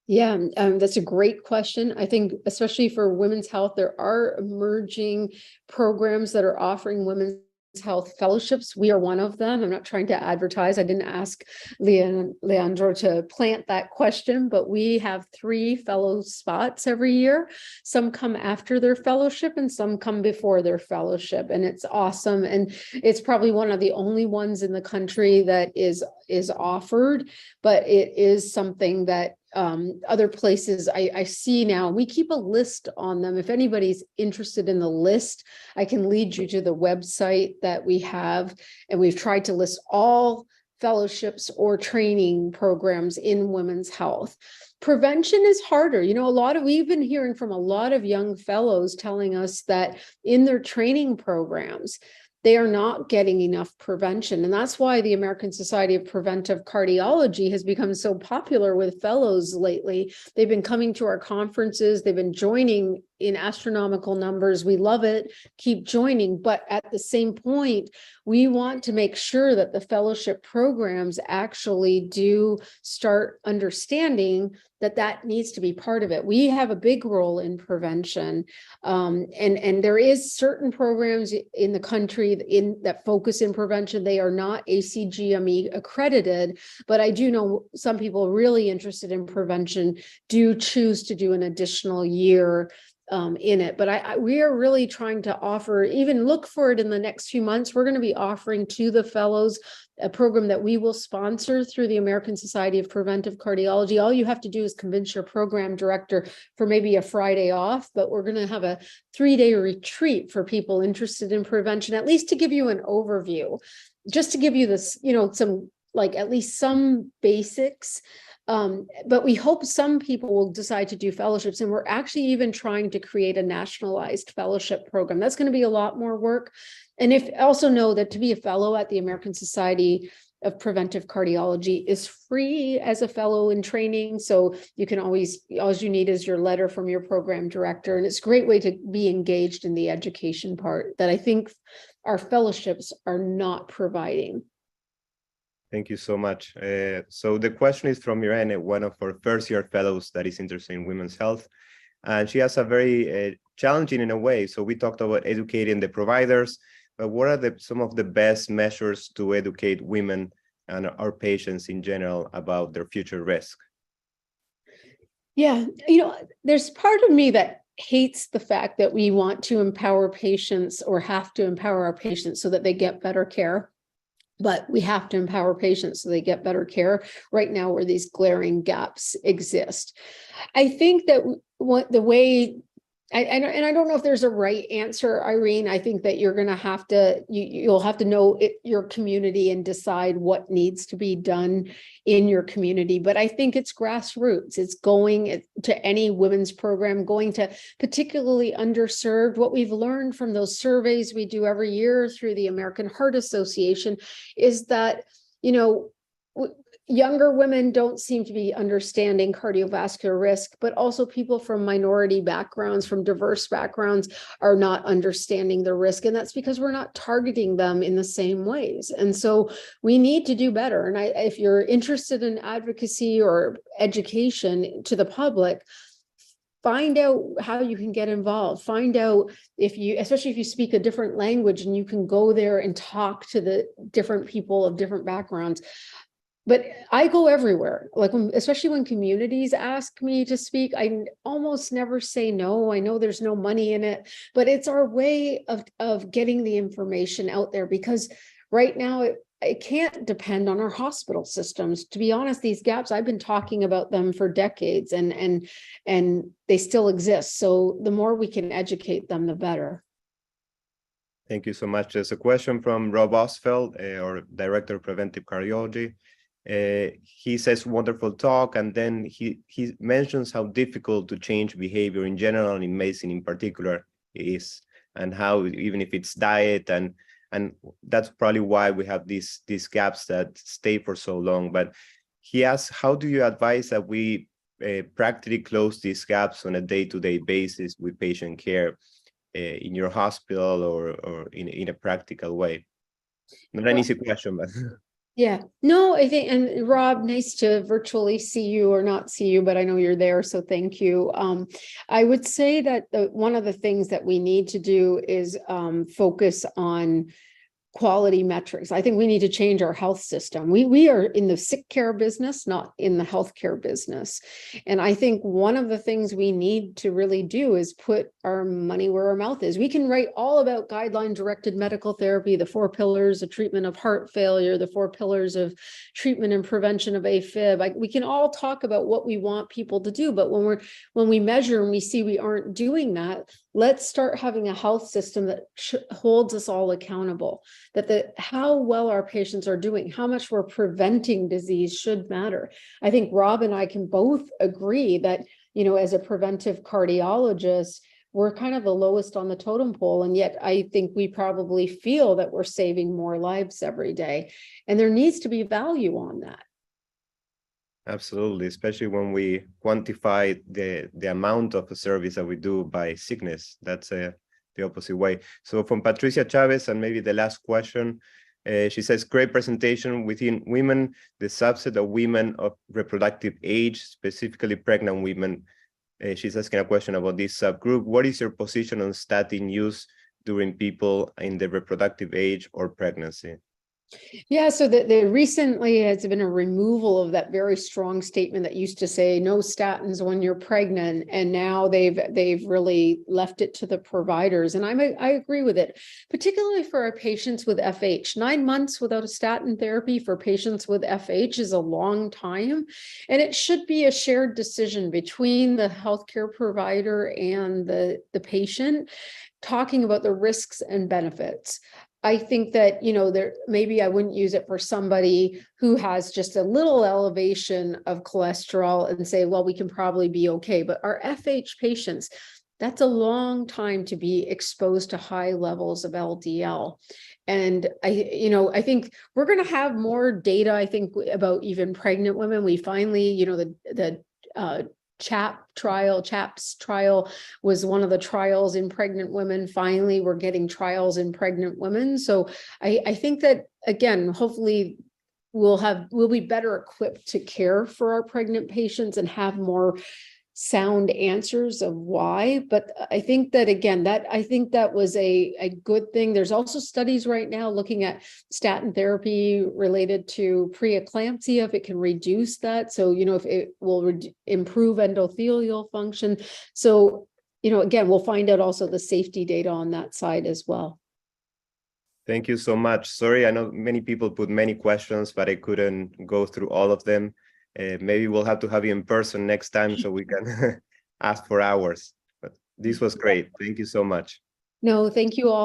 Yeah, that's a great question. I think especially for women's health, there are emerging programs that are offering women's health fellowships. We are one of them. I'm not trying to advertise. I didn't ask Leandro to plant that question, but we have 3 fellow spots every year. Some come after their fellowship and some come before their fellowship. And it's awesome. And it's probably one of the only ones in the country that is offered, but it is something that other places I see now. We keep a list on them. If anybody's interested in the list, I can lead you to the website that we have, and we've tried to list all fellowships or training programs in women's health. Prevention is harder. You know, we've been hearing from a lot of young fellows telling us that in their training programs, they are not getting enough prevention. And that's why the American Society of Preventive Cardiology has become so popular with fellows lately. They've been coming to our conferences. They've been joining in astronomical numbers. We love it. Keep joining. But at the same point, we want to make sure that the fellowship programs actually do start understanding that needs to be part of it. We have a big role in prevention. And there is certain programs in the country that focus in prevention. They are not ACGME accredited, but I do know some people really interested in prevention do choose to do an additional year in it. But we are really trying to offer, even look for it in the next few months. We're going to be offering to the fellows a program that we will sponsor through the American Society of Preventive Cardiology. All you have to do is convince your program director for maybe a Friday off, but we're going to have a 3-day retreat for people interested in prevention, at least to give you an overview, just to give you this, you know, some, like at least some basics. But we hope some people will decide to do fellowships, and we're actually even trying to create a nationalized fellowship program. That's going to be a lot more work. And if also know that to be a fellow at the American Society of Preventive Cardiology is free as a fellow in training. So you can all you need is your letter from your program director. And it's a great way to be engaged in the education part that I think our fellowships are not providing. Thank you so much. So the question is from Irene, one of our first-year fellows that is interested in women's health. And she has a very challenging in a way. So we talked about educating the providers, but what are some of the best measures to educate women and our patients in general about their future risk? Yeah, you know, there's part of me that hates the fact that we want to empower patients or have to empower our patients so that they get better care. But we have to empower patients so they get better care right now where these glaring gaps exist. I think that the way, and I don't know if there's a right answer, Irene. I think that you're going to have to, you'll have to know your community and decide what needs to be done in your community. But I think it's grassroots. It's going to any women's program, going to particularly underserved. What we've learned from those surveys we do every year through the American Heart Association is that, you know, younger women don't seem to be understanding cardiovascular risk, but also people from minority backgrounds, from diverse backgrounds are not understanding the risk. And that's because we're not targeting them in the same ways. And so we need to do better. And if you're interested in advocacy or education to the public, find out how you can get involved. Find out especially if you speak a different language and you can go there and talk to the different people of different backgrounds. But I go everywhere, like especially when communities ask me to speak, I almost never say no. I know there's no money in it, but it's our way of getting the information out there, because right now it can't depend on our hospital systems. To be honest, these gaps, I've been talking about them for decades and they still exist. So the more we can educate them, the better. Thank you so much. There's a question from Rob Osfeld, or Director of Preventive Cardiology. He says, wonderful talk, and then he mentions how difficult to change behavior in general and in medicine in particular is, and how even if it's diet, and that's probably why we have these gaps that stay for so long. But he asks, how do you advise that we practically close these gaps on a day-to-day basis with patient care in your hospital or in a practical way? Not an easy question, but yeah, no, I think, and Rob, nice to virtually see you or not see you, but I know you're there, so thank you. I would say that one of the things that we need to do is focus on quality metrics. I think we need to change our health system. We are in the sick care business, not in the healthcare business. And I think one of the things we need to really do is put our money where our mouth is. We can write all about guideline-directed medical therapy, the 4 pillars of treatment of heart failure, the 4 pillars of treatment and prevention of AFib. We can all talk about what we want people to do, but when we measure and we see we aren't doing that, let's start having a health system that holds us all accountable. That how well our patients are doing, how much we're preventing disease should matter. I think Rob and I can both agree that, you know, as a preventive cardiologist, we're kind of the lowest on the totem pole. And yet I think we probably feel that we're saving more lives every day. And there needs to be value on that. absolutely, especially when we quantify the amount of a service that we do by sickness. That's the opposite way. So from Patricia Chavez, and maybe the last question, she says, great presentation. Within women, the subset of women of reproductive age, specifically pregnant women. She's asking a question about this subgroup. What is your position on statin use during people in the reproductive age or pregnancy? Yeah, so the recently has been a removal of that very strong statement that used to say no statins when you're pregnant, and now they've really left it to the providers, and I agree with it, particularly for our patients with FH. 9 months without a statin therapy for patients with FH is a long time, and it should be a shared decision between the healthcare provider and the patient, talking about the risks and benefits. I think that, you know, maybe I wouldn't use it for somebody who has just a little elevation of cholesterol and say, well, we can probably be okay. But our FH patients, that's a long time to be exposed to high levels of LDL. And I think we're going to have more data, I think, about even pregnant women. We finally, you know, the CHAPS trial was one of the trials in pregnant women. Finally, we're getting trials in pregnant women. So I think that, again, hopefully we'll be better equipped to care for our pregnant patients and have more sound answers of why. But I think that, again, I think that was a good thing. There's also studies right now looking at statin therapy related to preeclampsia, if it can reduce that. So, you know, if it will improve endothelial function. So, you know, again, we'll find out also the safety data on that side as well. Thank you so much. Sorry, I know many people put many questions, but I couldn't go through all of them. Maybe we'll have to have you in person next time so we can ask for hours. But this was great. Thank you so much. No, thank you all.